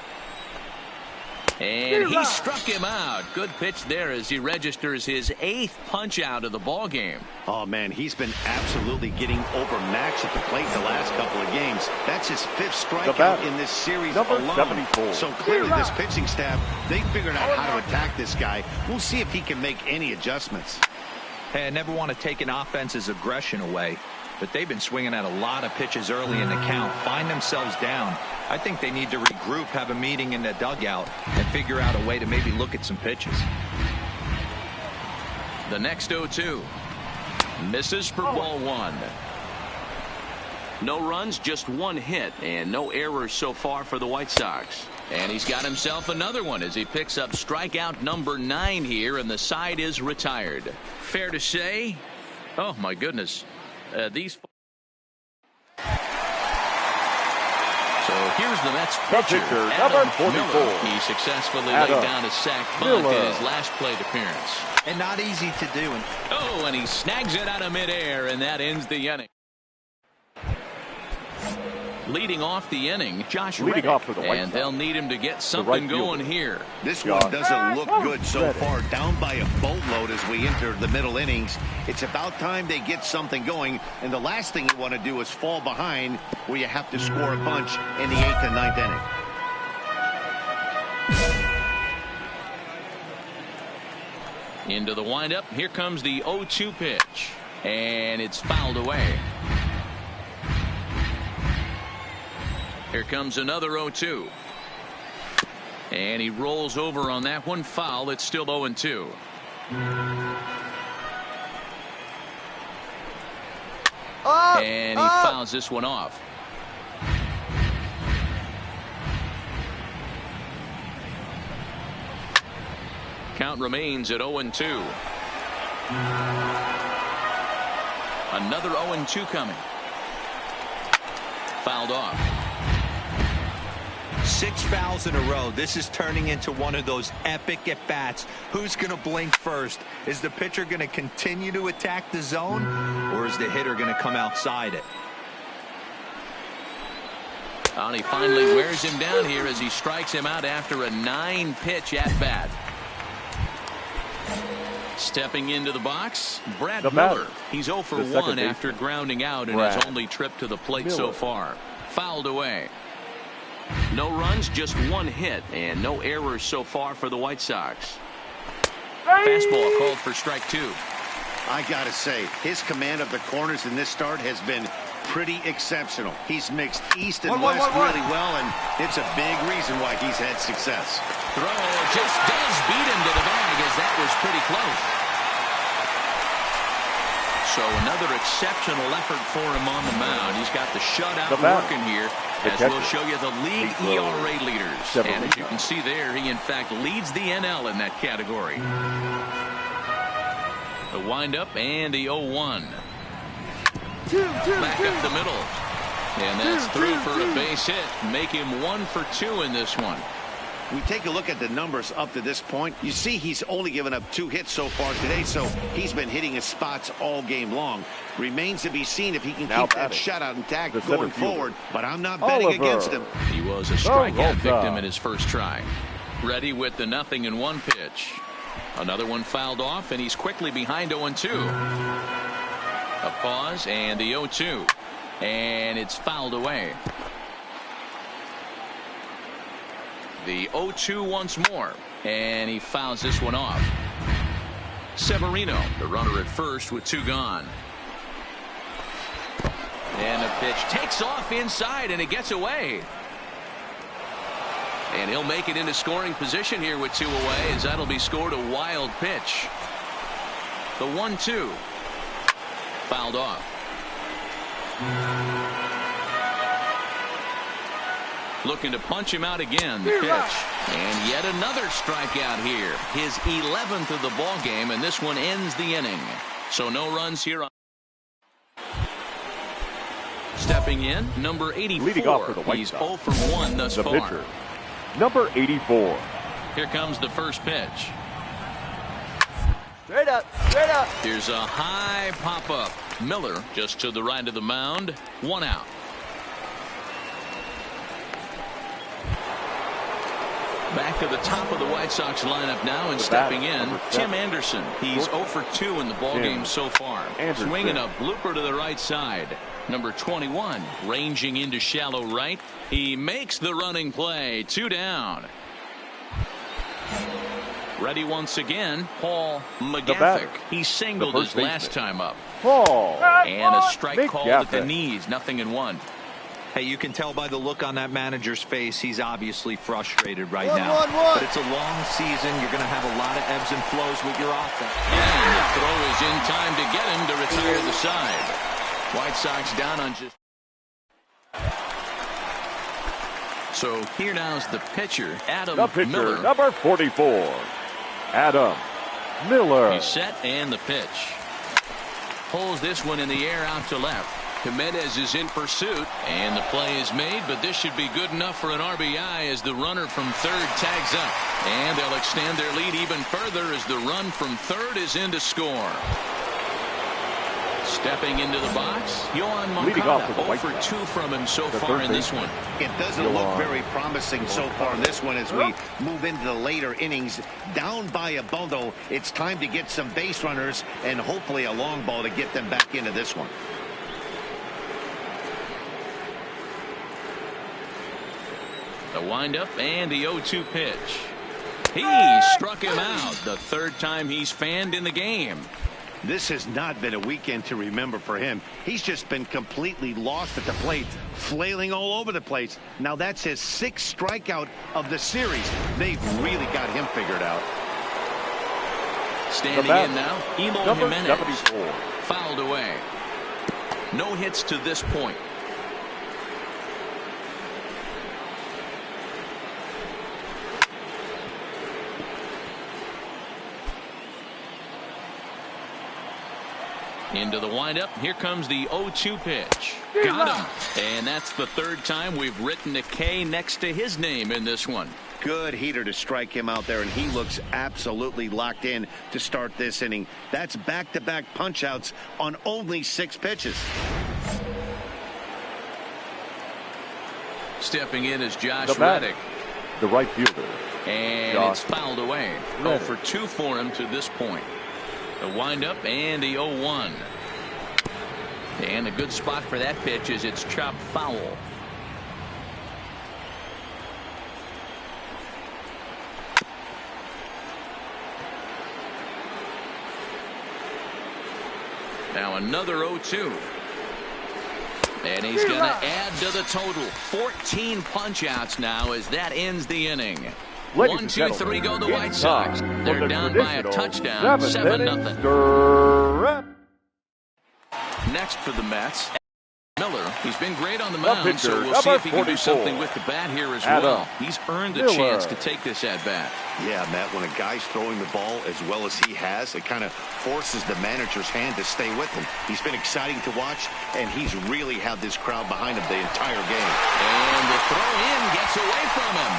B: And he struck him out. Good pitch there as he registers his 8th punch out of the ball game.
F: Oh, man, he's been absolutely getting overmatched at the plate the last couple of games. That's his 5th strikeout in this series alone. 74. So clearly this pitching staff, they figured out how to attack this guy. We'll see if he can make any adjustments.
E: Hey, I never want to take an offense's aggression away, but they've been swinging at a lot of pitches early in the count, find themselves down. I think they need to regroup, have a meeting in the dugout, and figure out a way to maybe look at some pitches.
B: The next 0-2. Misses for ball 1. No runs, just 1 hit, and no errors so far for the White Sox. And he's got himself another one as he picks up strikeout number 9 here, and the side is retired. Fair to say, oh my goodness, these. So here's the Mets pitcher,
D: number 44.
B: Miller. He successfully laid down a sac bunt in his last plate appearance.
E: And not easy to do.
B: Oh, and he snags it out of midair, and that ends the inning. Leading off the inning, Josh Reddick, and they'll need him to get something going here.
F: This one doesn't look good so far, down by a boatload as we enter the middle innings. It's about time they get something going, and the last thing you want to do is fall behind where you have to score a bunch in the 8th and 9th inning.
B: Into the windup, here comes the 0-2 pitch, and it's fouled away. Here comes another 0-2. And he rolls over on that one. Foul. It's still 0-2. And he fouls this one off. Count remains at 0-2. Another 0-2 coming. Fouled off.
E: 6 fouls in a row. This is turning into one of those epic at-bats. Who's going to blink first? Is the pitcher going to continue to attack the zone, or is the hitter going to come outside it?
B: And he finally wears him down here as he strikes him out after a 9-pitch at-bat. Stepping into the box, Brad Miller. He's 0 for 1 after grounding out in his only trip to the plate so far. Fouled away. No runs, just 1 hit, and no errors so far for the White Sox. Fastball called for strike 2.
F: I gotta say, his command of the corners in this start has been pretty exceptional. He's mixed east and west really well, and it's a big reason why he's had success.
B: Throw just does beat him to the bag, as that was pretty close. So another exceptional effort for him on the mound. He's got the shutout working here, as we'll show you the league ERA leaders. And as you can see there, he in fact leads the NL in that category. The windup and the 0-1. Back up the middle. And that's through for a base hit. Make him 1 for 2 in this one.
F: We take a look at the numbers up to this point. You see he's only given up 2 hits so far today, so he's been hitting his spots all game long. Remains to be seen if he can keep that shutout intact going forward, but I'm not betting against him.
B: He was a strikeout victim in his first try. Ready with the 0-1 pitch. Another one fouled off, and he's quickly behind 0-2. A pause, and the 0-2. And it's fouled away. The 0-2 once more, and he fouls this one off. Severino, the runner at first with 2 gone. And the pitch takes off inside, and it gets away. And he'll make it into scoring position here with 2 away, as that'll be scored a wild pitch. The 1-2. Fouled off. Looking to punch him out again. The pitch. And yet another strikeout here. His 11th of the ball game, and this one ends the inning. So no runs here. Stepping in, number 84.
D: Leading off for the White
B: He's
D: Sox.
B: 0 for 1 thus far.
D: Pitcher, number 84.
B: Here comes the first pitch.
C: Straight up, straight up.
B: Here's a high pop-up. Miller just to the right of the mound. 1 out. Back to the top of the White Sox lineup now, and stepping in, Tim Anderson. He's 0 for 2 in the ballgame so far. Swinging a blooper to the right side. Number 21, ranging into shallow right. He makes the running play. 2 down. Ready once again, Paul McGathick. He singled his last time up. And a strike called at the knees. 0-1.
E: Hey, you can tell by the look on that manager's face, he's obviously frustrated right now. But it's a long season. You're going to have a lot of ebbs and flows with your offense.
B: And the throw is in time to get him to retire the side. White Sox down on just. So here now's the pitcher, Adam Miller.
D: Number 44, Adam Miller.
B: He's set, and the pitch. Pulls this one in the air out to left. Jimenez is in pursuit, and the play is made, but this should be good enough for an RBI as the runner from third tags up. And they'll extend their lead even further as the run from third is in to score. Stepping into the box, Yohan Moncada. 0 for 2 from him so far in this one.
F: It doesn't look very promising so far in this one as we move into the later innings. Down by a bundle, it's time to get some base runners and hopefully a long ball to get them back into this one.
B: The windup and the 0-2 pitch. He struck him out the third time he's fanned in the game.
F: This has not been a weekend to remember for him. He's just been completely lost at the plate, flailing all over the place. Now that's his 6th strikeout of the series. They've really got him figured out.
B: Standing in now, Eloy Jimenez. Fouled away. No hits to this point. Into the windup. Here comes the 0-2 pitch. Got him. And that's the third time we've written a K next to his name in this one.
F: Good heater to strike him out there, and he looks absolutely locked in to start this inning. That's back-to-back punch-outs on only 6 pitches.
B: Stepping in is Josh Reddick.
D: The right fielder.
B: And it's fouled away. 0 for 2 for him to this point. The windup and the 0-1. And a good spot for that pitch is it's chopped foul. Now another 0-2. And he's going to add to the total. 14 punch-outs now as that ends the inning. 1, 2, 3 go the White Sox. They're down by a touchdown, 7-0. Next for the Mets, Miller. He's been great on the mound, so we'll see if he can do something with the bat here as well. He's earned the chance to take this at bat.
F: Yeah, Matt, when a guy's throwing the ball as well as he has, it kind of forces the manager's hand to stay with him. He's been exciting to watch, and he's really had this crowd behind him the entire game.
B: And the throw in gets away from him.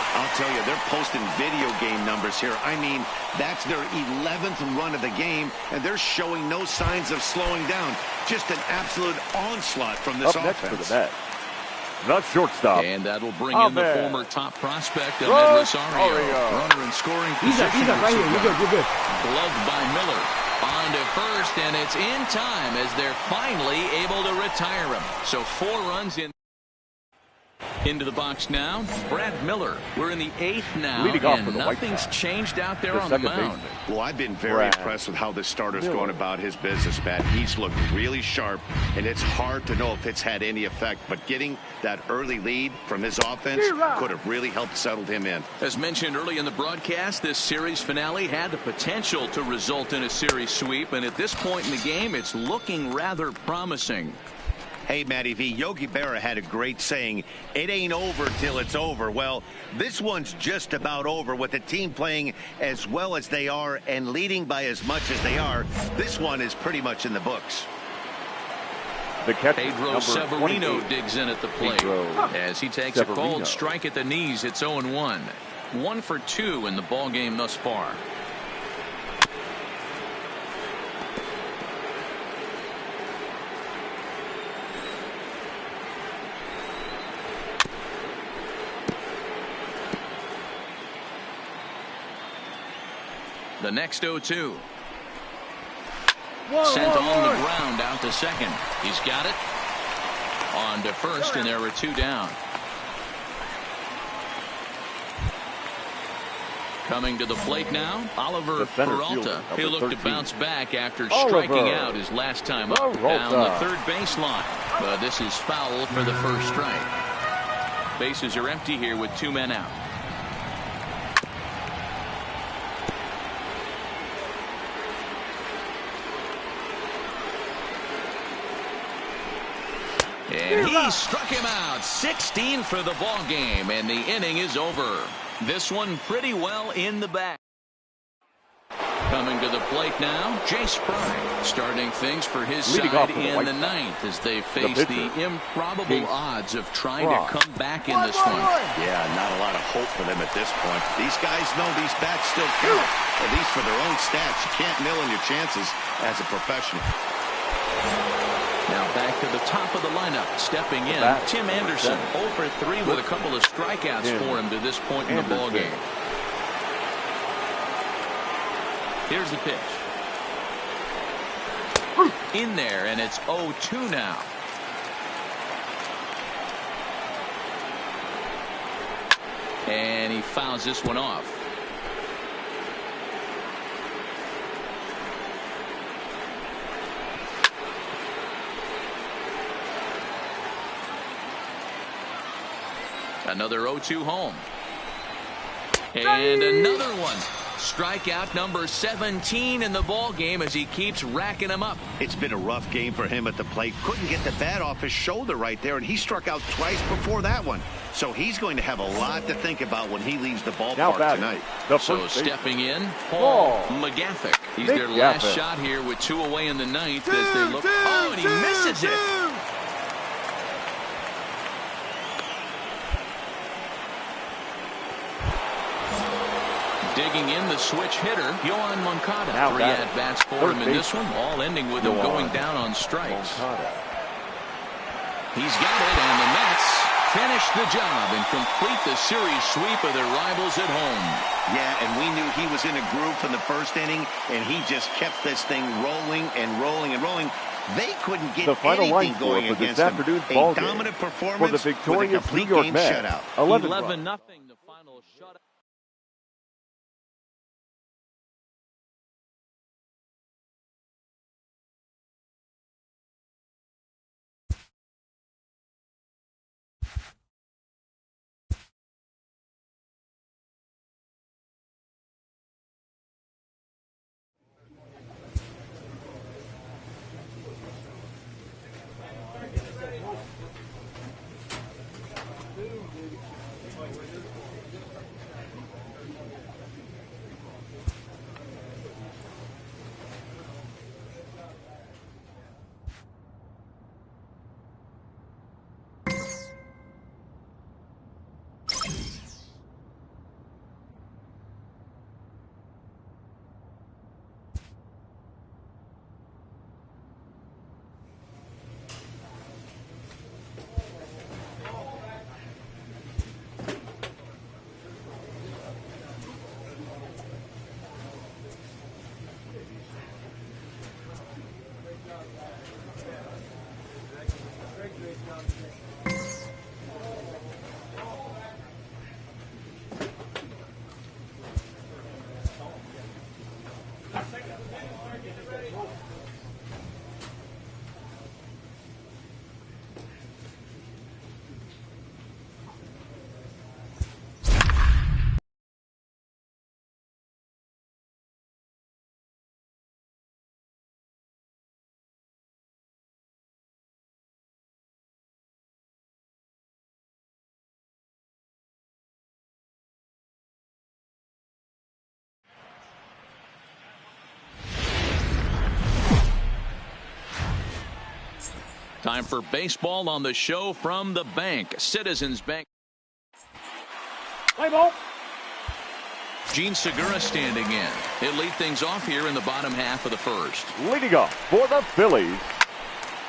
F: I'll tell you, they're posting video game numbers here. I mean, that's their 11th run of the game, and they're showing no signs of slowing down. Just an absolute onslaught from this offense.
D: Next for the Mets, the shortstop.
B: And that'll bring in the former top prospect of Rosario. Runner in scoring position.
C: He's up right here. You're good. You're good.
B: Gloved by Miller. On to first, and it's in time as they're finally able to retire him. So 4 runs in. Into the box now, Brad Miller. We're in the 8th now, and nothing's changed out there on the mound.
F: Well, I've been very impressed with how this starter's going about his business, Matt. He's looked really sharp, and it's hard to know if it's had any effect, but getting that early lead from his offense could have really helped settle him in.
B: As mentioned early in the broadcast, this series finale had the potential to result in a series sweep, and at this point in the game, it's looking rather promising.
F: Hey, Matty V, Yogi Berra had a great saying, it ain't over till it's over. Well, this one's just about over with the team playing as well as they are and leading by as much as they are. This one is pretty much in the books.
D: The catcher,
B: Pedro Severino digs in at the plate as he takes a cold strike at the knees. It's 0-1. 1 for 2 in the ball game thus far. The next 0-2. Sent on the ground out to second. He's got it. On to first, and there were 2 down. Coming to the plate now, Oliver Peralta. He'll look to bounce back after striking out his last time up down the third baseline. But this is foul for the first strike. Bases are empty here with 2 men out. And he struck him out. 16 for the ball game, and the inning is over. This one pretty well in the bag. Coming to the plate now, Jace Fry starting things for his side in the ninth as they face the improbable odds of trying to come back in this one.
F: Yeah, not a lot of hope for them at this point. These guys know these bats still count, at least for their own stats. You can't mill in your chances as a professional.
B: Now back to the top of the lineup. Stepping in, Tim Anderson. 0 for 3 with a couple of strikeouts for him to this point in the ball game. Here's the pitch. In there, and it's 0-2 now. And he fouls this one off. Another 0-2 home. And another one. Strikeout number 17 in the ball game as he keeps racking them up.
F: It's been a rough game for him at the plate. Couldn't get the bat off his shoulder right there, and he struck out twice before that one. So he's going to have a lot to think about when he leaves the ballpark tonight.
B: So stepping in, Paul McGathick. He's their last shot here with 2 away in the ninth as they look. Oh, and he misses it. Digging in the switch hitter, Yohan Moncada. 3 at-bats for him in this one, all ending with him going down on strikes. He's got it, and the Mets finish the job and complete the series sweep of their rivals at home.
F: Yeah, and we knew he was in a groove from the first inning, and he just kept this thing rolling and rolling and rolling. They couldn't get anything going against them. A dominant performance
D: for the victorious
F: with a complete
D: New York
F: game
D: Mets.
F: shutout.
B: 11-0 the final shutout. Time for baseball on the show from the bank. Citizens Bank.
C: Play ball.
B: Gene Segura standing in. He'll lead things off here in the bottom half of the first.
D: Leading off for the Phillies,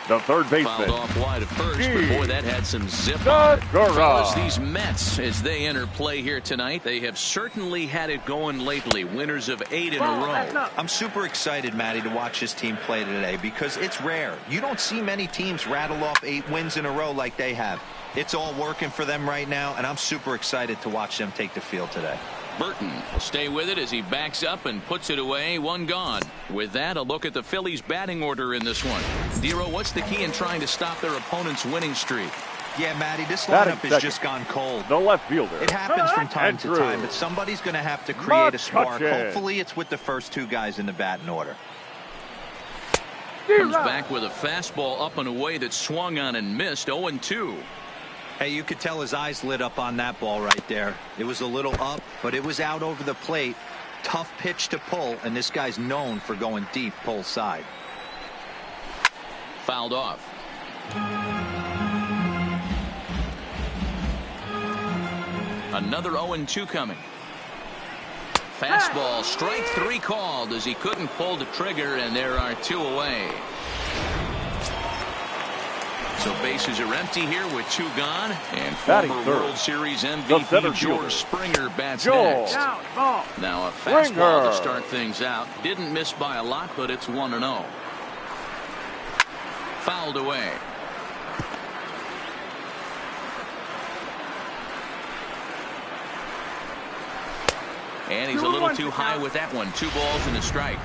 D: the third baseman.
B: Fouled off wide at first, but boy, that had some zip on it. Fellas, these Mets, as they enter play here tonight, they have certainly had it going lately. Winners of 8 in a row.
E: I'm super excited, Matty, to watch this team play today because it's rare. You don't see many teams rattle off 8 wins in a row like they have. It's all working for them right now, and I'm super excited to watch them take the field today.
B: Burton will stay with it as he backs up and puts it away. 1 gone. With that, a look at the Phillies' batting order in this one. Dero, what's the key in trying to stop their opponent's winning streak?
E: Yeah, Matty, this lineup has just gone cold.
D: The left fielder.
E: It happens from time to time, but somebody's going to have to create a spark. Hopefully, it's with the first 2 guys in the batting order.
B: Comes back with a fastball up and away that swung on and missed. 0-2.
E: Hey, you could tell his eyes lit up on that ball right there. It was a little up, but it was out over the plate. Tough pitch to pull, and this guy's known for going deep pull side.
B: Fouled off. Another 0-2 coming. Fastball, strike 3 called as he couldn't pull the trigger, and there are 2 away. So bases are empty here with 2 gone, and former World Series MVP George Springer bats next. Now a fastball to start things out. Didn't miss by a lot, but it's 1-0. Fouled away. And he's a little too high with that one. 2 balls and a strike.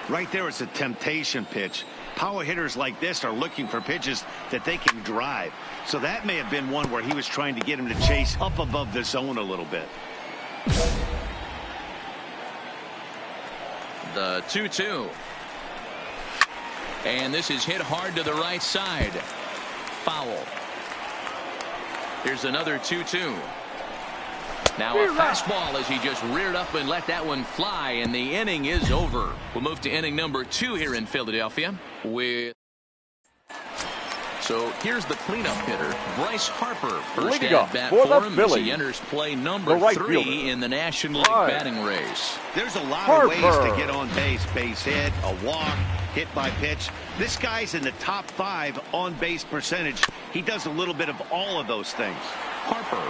F: Right there, it's a temptation pitch. Power hitters like this are looking for pitches that they can drive. So that may have been one where he was trying to get him to chase up above the zone a little bit.
B: The 2-2. And this is hit hard to the right side. Foul. Here's another 2-2. Now a fastball as he just reared up and let that one fly, and the inning is over. We'll move to inning number 2 here in Philadelphia. So here's the cleanup hitter, Bryce Harper. First at bat for him as he enters play number 3 in the National League batting race.
F: There's a lot of ways to get on base. Base hit, a walk, hit by pitch. This guy's in the top 5 on base percentage. He does a little bit of all of those things.
B: Harper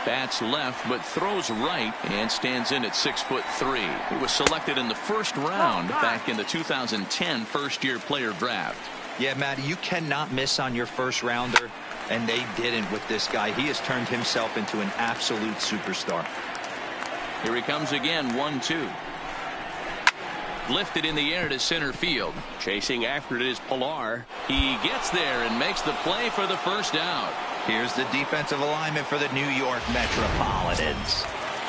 B: bats left but throws right and stands in at 6'3". He was selected in the first round back in the 2010 first-year player draft.
E: Yeah, Matty, you cannot miss on your first rounder, and they didn't with this guy. He has turned himself into an absolute superstar.
B: Here he comes again. 1-2. Lifted in the air to center field. Chasing after it is Pilar. He gets there and makes the play for the first out.
E: Here's the defensive alignment for the New York Metropolitans.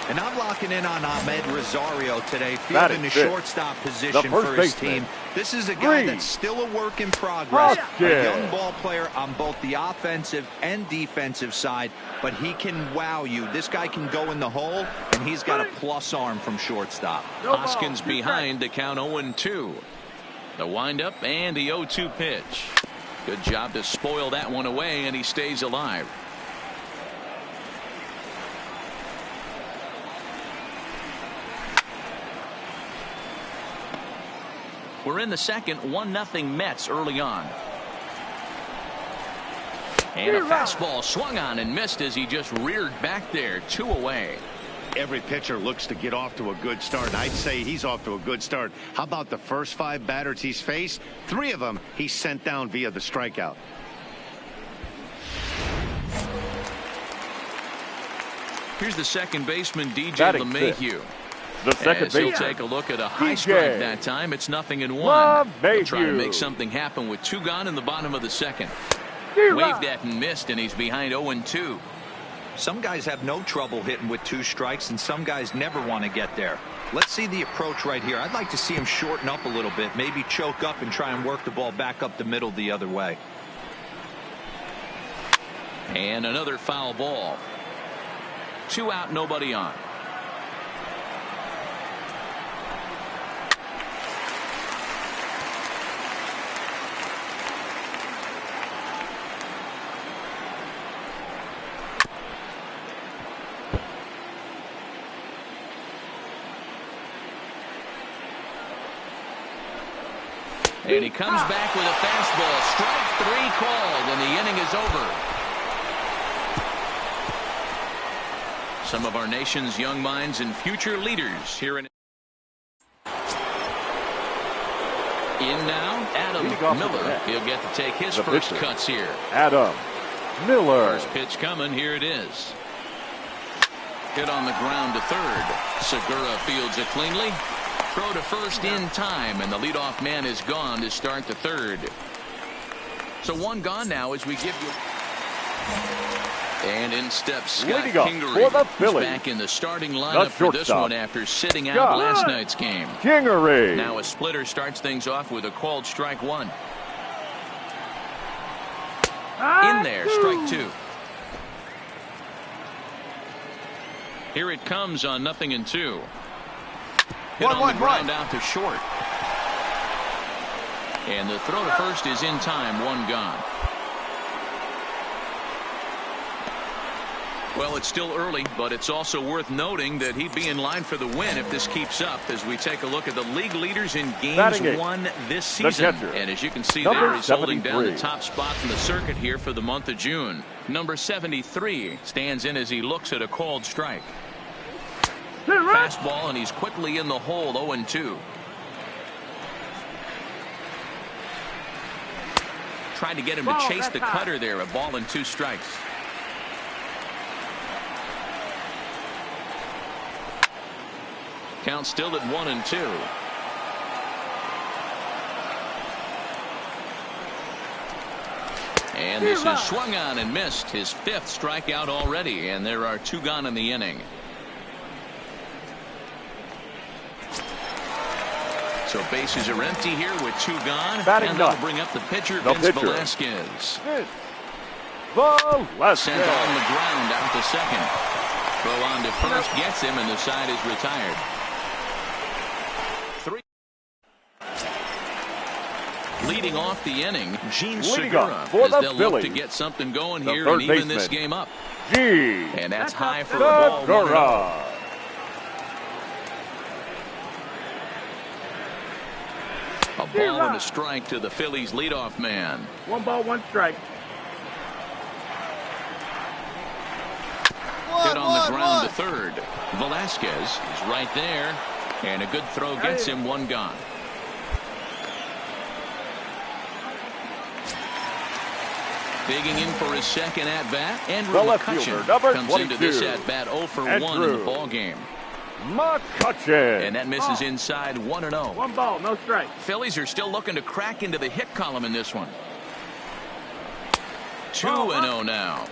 E: And I'm locking in on Ahmed Rosario today, fielding the shortstop position for his team. This is a guy that's still a work in progress. A young ball player on both the offensive and defensive side, but he can wow you. This guy can go in the hole, and he's got a plus arm from shortstop.
B: Hoskins behind to count 0-2. The windup and the 0-2 pitch. Good job to spoil that one away, and he stays alive. We're in the second. 1-0 Mets early on. And a fastball swung on and missed as he just reared back there. 2 away.
F: Every pitcher looks to get off to a good start. I'd say he's off to a good start. How about the first 5 batters he's faced? 3 of them he sent down via the strikeout.
B: Here's the second baseman, DJ LeMahieu.
D: The second
B: baseman. He'll take a look at a high strike that time. It's 0-1. He'll try to make something happen with 2 gone in the bottom of the second. Waved at and missed, and he's behind 0-2.
E: Some guys have no trouble hitting with 2 strikes, and some guys never want to get there. Let's see the approach right here. I'd like to see him shorten up a little bit, maybe choke up and try and work the ball back up the middle the other way.
B: And another foul ball. 2 out, nobody on. And he comes back with a fastball. Strike 3 called, and the inning is over. Some of our nation's young minds and future leaders here in now, Adam Miller. He'll get to take his first cuts here.
D: Adam Miller.
B: First pitch coming. Here it is. Hit on the ground to third. Segura fields it cleanly. Throw to first in time, and the leadoff man is gone to start the third. So 1 gone now as we give you. And in steps Scott Kingery, who's back in the starting lineup for this one after sitting out last night's game.
D: Kingery.
B: Now a splitter starts things off with a called strike 1. In there, strike 2. Here it comes on 0-2. Hit on the ground out to short. And the throw to first is in time. 1 gone. Well, it's still early, but it's also worth noting that he'd be in line for the win if this keeps up as we take a look at the league leaders in games won this season. And as you can see there, he's holding down the top spot in the circuit here for the month of June. Number 73 stands in as he looks at a called strike. Fastball, and he's quickly in the hole. 0-2. Tried to get him to chase the cutter there. A ball and 2 strikes. Count still at 1-2. And this is swung on and missed. His 5th strikeout already, and there are 2 gone in the inning. So bases are empty here with 2 gone. And that'll bring up the pitcher, Vince Velasquez. Sent on the ground out to second. Throw on to first gets him, and the side is retired. 3. Leading off the inning, Gene Segura, as they'll look to get something going here and even this game up. And that's high for a ball. A ball and a strike to the Phillies leadoff man.
C: 1 ball, 1 strike.
B: Hit on the ground to third. Velasquez is right there, and a good throw gets him. 1 gone. Digging in for his second at bat, Andrew McCutchen comes into this at bat 0 for 1 in the ball game.
D: McCutchen.
B: And that misses inside. 1-0.
C: 1 ball, no strike.
B: Phillies are still looking to crack into the hit column in this one. 2-0 now.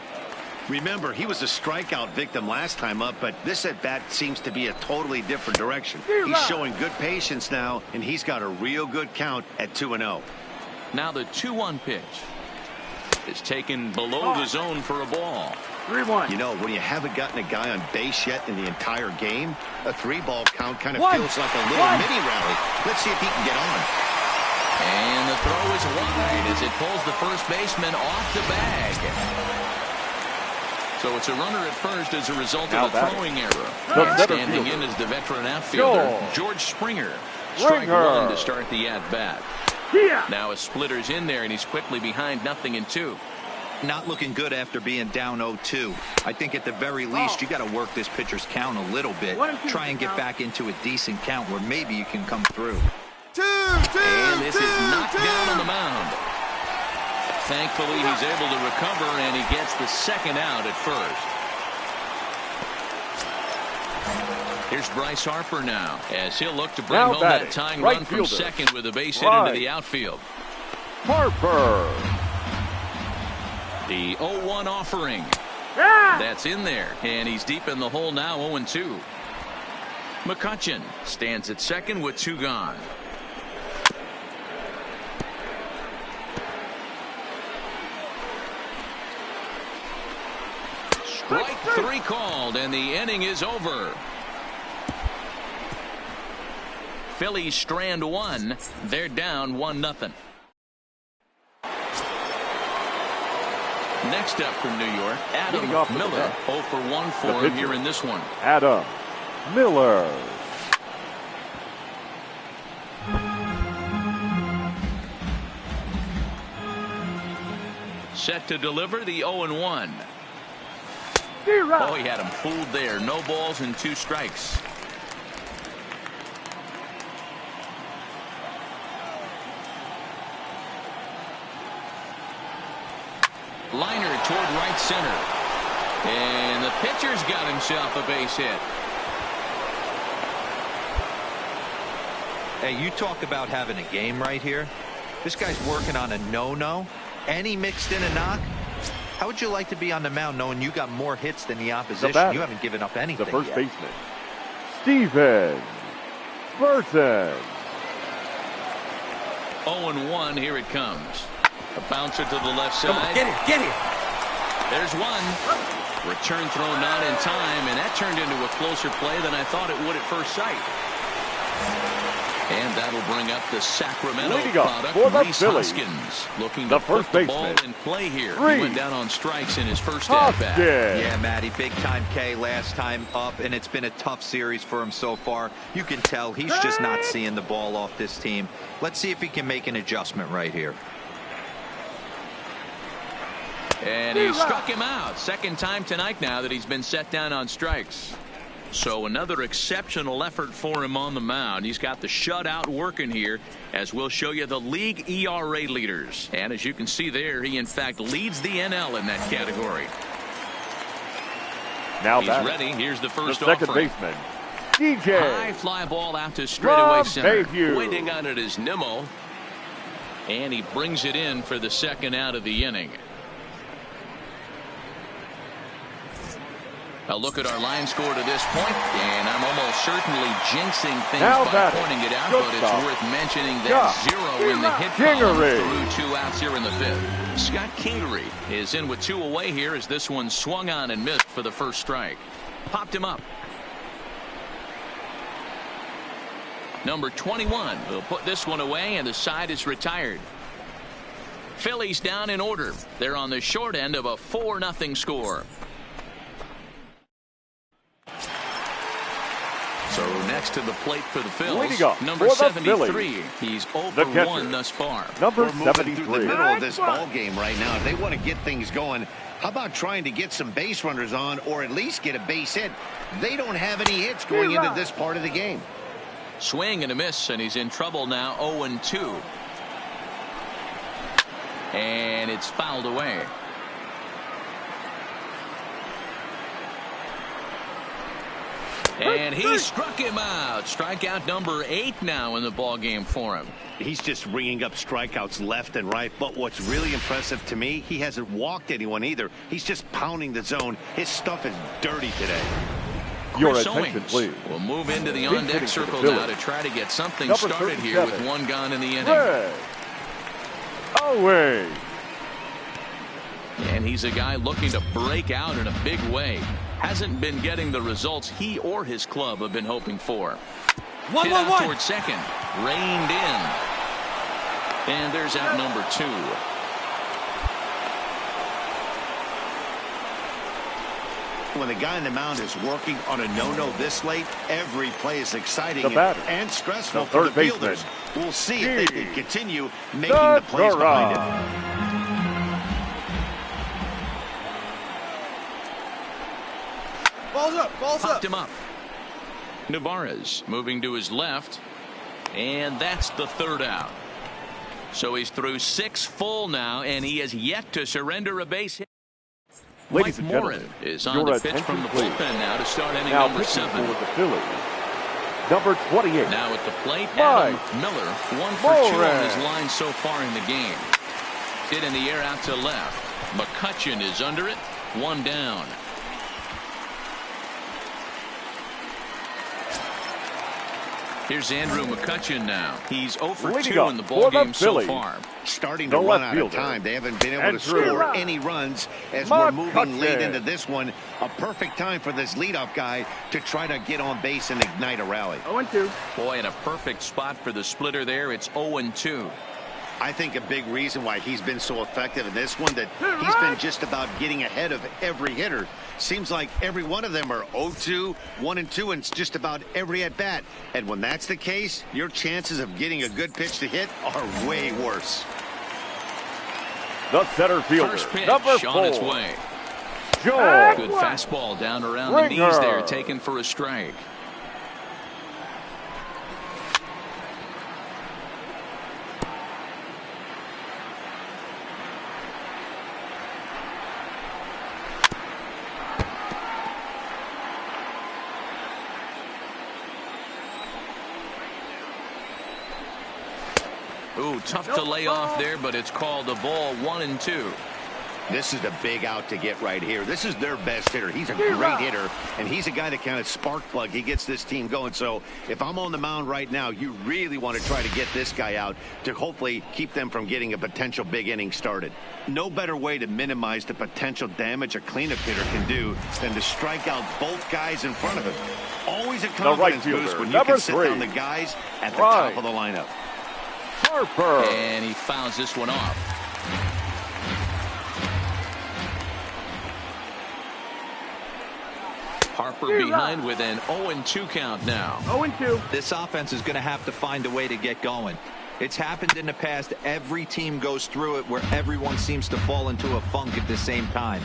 F: Remember, he was a strikeout victim last time up, but this at-bat seems to be a totally different direction. He's showing good patience now, and he's got a real good count at 2-0.
B: Now the 2-1 pitch is taken below the zone for a ball.
C: 3-1.
F: You know, when you haven't gotten a guy on base yet in the entire game, a 3-ball count kind of feels like a little mini rally. Let's see if he can get on.
B: And the throw is wide as it pulls the first baseman off the bag. So it's a runner at first as a result of a throwing error. And standing in is the veteran outfielder, George Springer. Strike 1 to start the at-bat. Now a splitter's in there, and he's quickly behind 0-2.
E: Not looking good after being down 0-2. I think at the very least you got to work this pitcher's count a little bit. Try and get back into a decent count where maybe you can come through.
B: And this is knocked down on the mound. Thankfully, he's able to recover, and he gets the second out at first. Here's Bryce Harper now, as he'll look to bring home that tying run from second with a base hit into the outfield.
D: Harper.
B: The 0-1 offering. That's in there, and he's deep in the hole now, 0-2. McCutchen stands at second with 2 gone. Strike 3 called, and the inning is over. Phillies strand 1. They're down 1-0. Next up from New York, Adam Miller. 0 for 1 for him here in this one.
D: Adam Miller.
B: set to deliver the 0-1. Oh, he had him fooled there. No balls and 2 strikes. Liner toward right center. And the pitcher's got himself a base hit.
E: Hey, you talk about having a game right here. This guy's working on a no-no, and he mixed in a knock. How would you like to be on the mound knowing you got more hits than the opposition? You haven't given up anything
D: the first
E: yet.
D: baseman, Steven Burton.
B: 0-1, here it comes. A bouncer to the left side.
H: Come on, get it.
B: There's one. Return throw not in time, and that turned into a closer play than I thought it would at first sight. And that'll bring up the Sacramento product, Rhys Hoskins, looking to put the ball in play here. He went down on strikes in his first at-bat.
E: Yeah, Matty, big-time K last time up, and it's been a tough series for him so far. You can tell he's just not seeing the ball off this team. Let's see if he can make an adjustment right here.
B: And he struck him out. Second time tonight now that he's been set down on strikes. So another exceptional effort for him on the mound. He's got the shutout working here, as we'll show you the league ERA leaders. And as you can see there, he in fact leads the NL in that category.
D: Now
B: he's ready. Here's the first
D: second
B: offering.
D: baseman, DJ.
B: High fly ball out to straightaway center.
D: Bayview.
B: Waiting on it is Nimmo. And he brings it in for the second out of the inning. A look at our line score to this point, and I'm almost certainly jinxing things by pointing it out, but it's worth mentioning that 0 in the hit column through 2 outs here in the 5th. Scott Kingery is in with 2 away here as this one swung on and missed for the first strike. Popped him up. Number 21 will put this one away, and the side is retired. Phillies down in order. They're on the short end of a 4-0 score. So next to the plate for the Phils, number 73. He's 0 for 1 thus far.
D: Number 73.
F: Moving through the middle of this ball game right now. If they want to get things going, how about trying to get some base runners on, or at least get a base hit? They don't have any hits going into this part of the game.
B: Swing and a miss, and he's in trouble now. 0-2. And it's fouled away. And he struck him out. Strikeout number 8 now in the ball game for him.
F: He's just ringing up strikeouts left and right. But what's really impressive to me, he hasn't walked anyone either. He's just pounding the zone. His stuff is dirty today.
D: Your attention, please.
B: We'll move into the on-deck circle now to try to get something started here with 1 gone in the inning.
D: Away.
B: And he's a guy looking to break out in a big way. Hasn't been getting the results he or his club have been hoping for.
H: 1-1-1
B: towards second. Reined in. And there's out number 2.
F: When the guy on the mound is working on a no-no this late, every play is exciting and stressful for the fielders. We'll see if they can continue making the plays behind it.
H: Balls up, balls up.
B: Popped him up. Navarez moving to his left, and that's the 3rd out. So he's through 6 full now, and he has yet to surrender a base hit.
D: Ladies
B: Mike
D: and
B: Morin
D: gentlemen,
B: is on the pitch from the bullpen now to start inning number 7.
D: For the Phillies, number 28.
B: Now at the plate, Adam Miller, 1 for 2 on his line so far in the game. Hit in the air out to left. McCutchen is under it. 1 down. Here's Andrew McCutchen now. He's 0 for 2 in the ball game so far.
F: Starting to run out of time. They haven't been able to score any runs as we're moving late into this one. A perfect time for this leadoff guy to try to get on base and ignite a rally.
C: 0-2.
B: Boy, in a perfect spot for the splitter there. It's 0-2.
F: I think a big reason why he's been so effective in this one, that he's been just about getting ahead of every hitter. Seems like every one of them are 0-2, 1-2, and just about every at-bat. And when that's the case, your chances of getting a good pitch to hit are way worse.
D: The center fielder,
B: First pitch
D: number 4.
B: on its way.
D: Joe.
B: Good fastball down around the knees there, taken for a strike. Ooh, tough to lay off there, but it's called a ball. 1-2.
F: This is a big out to get right here. This is their best hitter. He's a great hitter, and he's a guy that kind of spark plug. He gets this team going. So if I'm on the mound right now, you really want to try to get this guy out to hopefully keep them from getting a potential big inning started. No better way to minimize the potential damage a cleanup hitter can do than to strike out both guys in front of him. Always a confidence boost when you can sit down the guys at the top of the lineup.
D: Harper.
B: And he fouls this one off. Harper behind with an 0-2 count now.
C: 0-2.
E: This offense is going to have to find a way to get going. It's happened in the past. Every team goes through it where everyone seems to fall into a funk at the same time.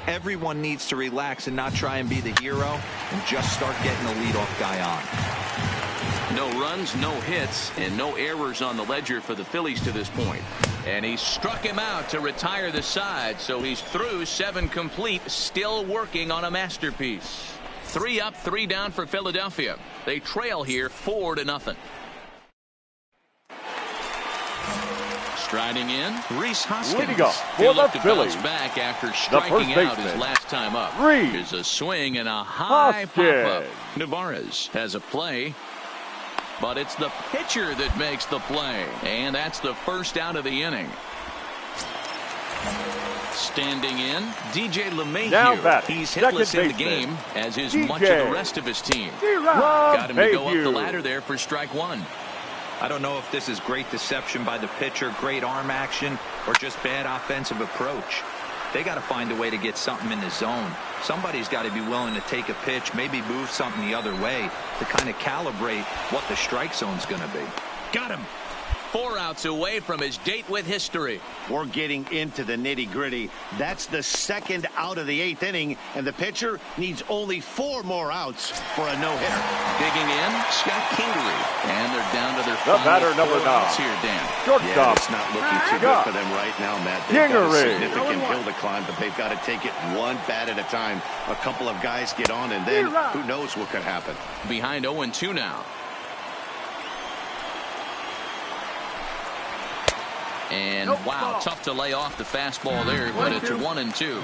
E: Everyone needs to relax and not try and be the hero and just start getting the leadoff guy on.
B: No runs, no hits, and no errors on the ledger for the Phillies to this point. And he struck him out to retire the side, so he's through 7 complete, still working on a masterpiece. 3 up, 3 down for Philadelphia. They trail here 4-0. Striding in, Rhys Hoskins.
D: Leading up
B: He'll
D: for
B: look
D: the
B: to
D: Phillies,
B: bounce back after striking out his last time up. There's a swing and a high pop-up. Navarez has a play. But it's the pitcher that makes the play. And that's the first out of the inning. Standing in, DJ LeMahieu. He's hitless in the game, as is much of the rest of his team. Got him to go up the ladder there for strike 1.
E: I don't know if this is great deception by the pitcher, great arm action, or just bad offensive approach. They got to find a way to get something in the zone. Somebody's got to be willing to take a pitch, maybe move something the other way to kind of calibrate what the strike zone's going to be.
B: Got him. 4 outs away from his date with history.
F: We're getting into the nitty-gritty. That's the second out of the 8th inning, and the pitcher needs only 4 more outs for a no-hitter.
B: Digging in, Scott Kingery. And they're down to their
D: batter, number 9.
B: outs here, Dan.
F: Yeah, it's not looking too good for them right now, Matt. They've got a significant hill to climb, but they've got to take it one bat at a time. A couple of guys get on, and then who knows what could happen.
B: Behind 0-2 now. And wow, tough to lay off the fastball there, but it's 1-2.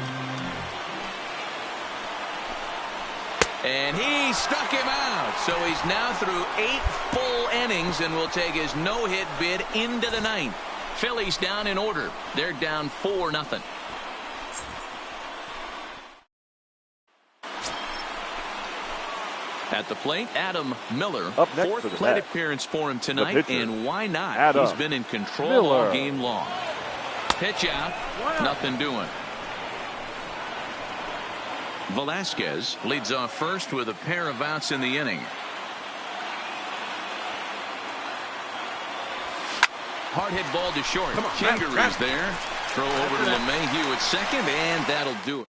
B: And he struck him out. So he's now through 8 full innings and will take his no-hit bid into the 9th. Phillies down in order. They're down 4-0. At the plate, Adam Miller.
D: Up next
B: 4th
D: for the
B: plate
D: bat.
B: appearance for him tonight, and why not?
D: Adam
B: He's been in control
D: Miller.
B: all game long. Pitch out, nothing doing. Velasquez leads off first with a pair of outs in the inning. Hard hit ball to short. Kingery's there. Throw over to LeMahieu at second, and that'll do it.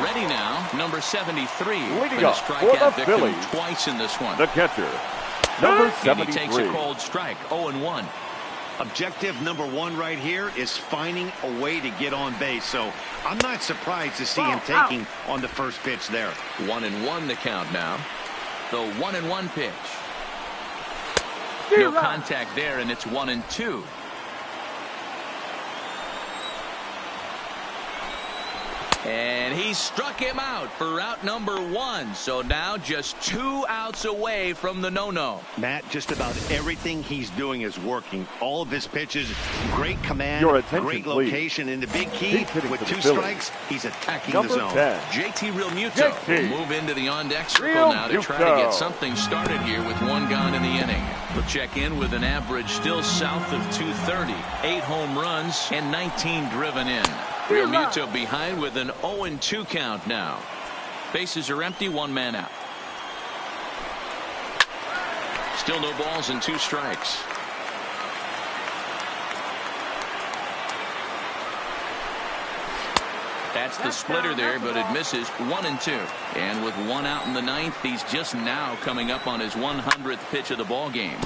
B: Ready now, number 73.
D: Leading
B: Been a
D: up for
B: strikeout
D: the
B: victim
D: Phillies,
B: twice in this one.
D: the catcher, number
B: And
D: 73.
B: he takes a cold strike, 0-1.
F: Objective number 1 right here is finding a way to get on base. So I'm not surprised to see him taking on the first pitch there.
B: 1-1 the count now. The 1-1 pitch. No contact there, and it's 1-2. And he struck him out for out number 1. So now just 2 outs away from the no-no.
F: Matt, just about everything he's doing is working. All of his pitches, great command,
D: Your attention,
F: great
D: please.
F: location, and the big key,
D: He's hitting
F: with
D: for the
F: 2
D: Phillies.
F: strikes, he's attacking
D: Number
F: the zone.
D: 10.
B: JT Realmuto
D: JT.
B: will move into the on-deck circle
D: Real
B: now to try to
D: Muto.
B: get something started here with 1 gone in the inning. We'll check in with an average still south of 230. 8 home runs and 19 driven in. Realmuto behind with an 0-2 count now. Bases are empty, 1 man out. Still no balls and 2 strikes. That's the splitter there, but it misses. 1-2. And with one out in the ninth, he's just now coming up on his 100th pitch of the ball game.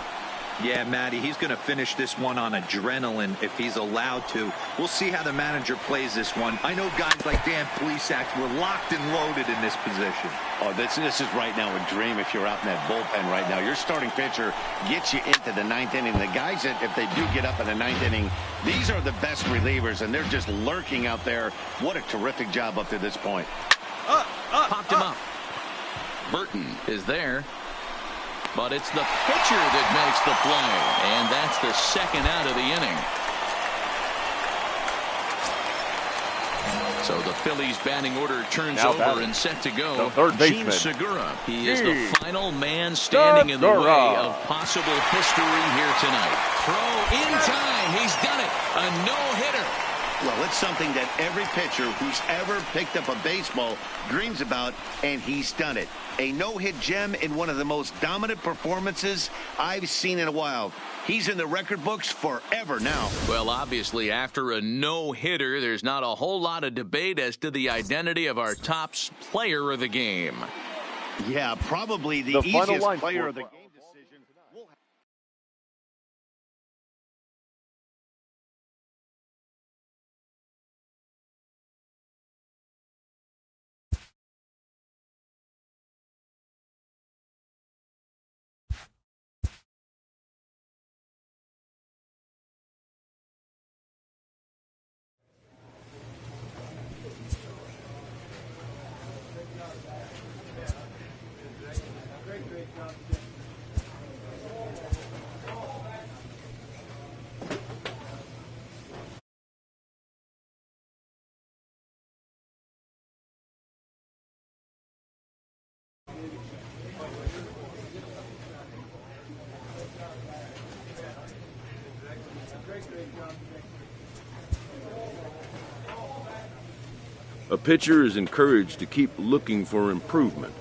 E: Yeah, Matty, he's going to finish this one on adrenaline if he's allowed to. We'll see how the manager plays this one. I know guys like Dan Plesac were locked and loaded in this position.
F: Oh, this is right now a dream if you're out in that bullpen right now. Your starting pitcher gets you into the ninth inning. The guys that, if they do get up in the ninth inning, these are the best relievers, and they're just lurking out there. What a terrific job up to this point.
B: Popped him up. Burton is there. But it's the pitcher that makes the play, and that's the second out of the inning. So the Phillies batting order turns over and set to go. Gene Segura. He is the final man standing in the way of possible history here tonight. Throw in time. He's done it. A no-hitter.
F: Well, it's something that every pitcher who's ever picked up a baseball dreams about, and he's done it. A no-hit gem in one of the most dominant performances I've seen in a while. He's in the record books forever now.
B: Well, obviously, after a no-hitter, there's not a whole lot of debate as to the identity of our top player of the game.
F: Yeah, probably the easiest player of the game.
A: A pitcher is encouraged to keep looking for improvement.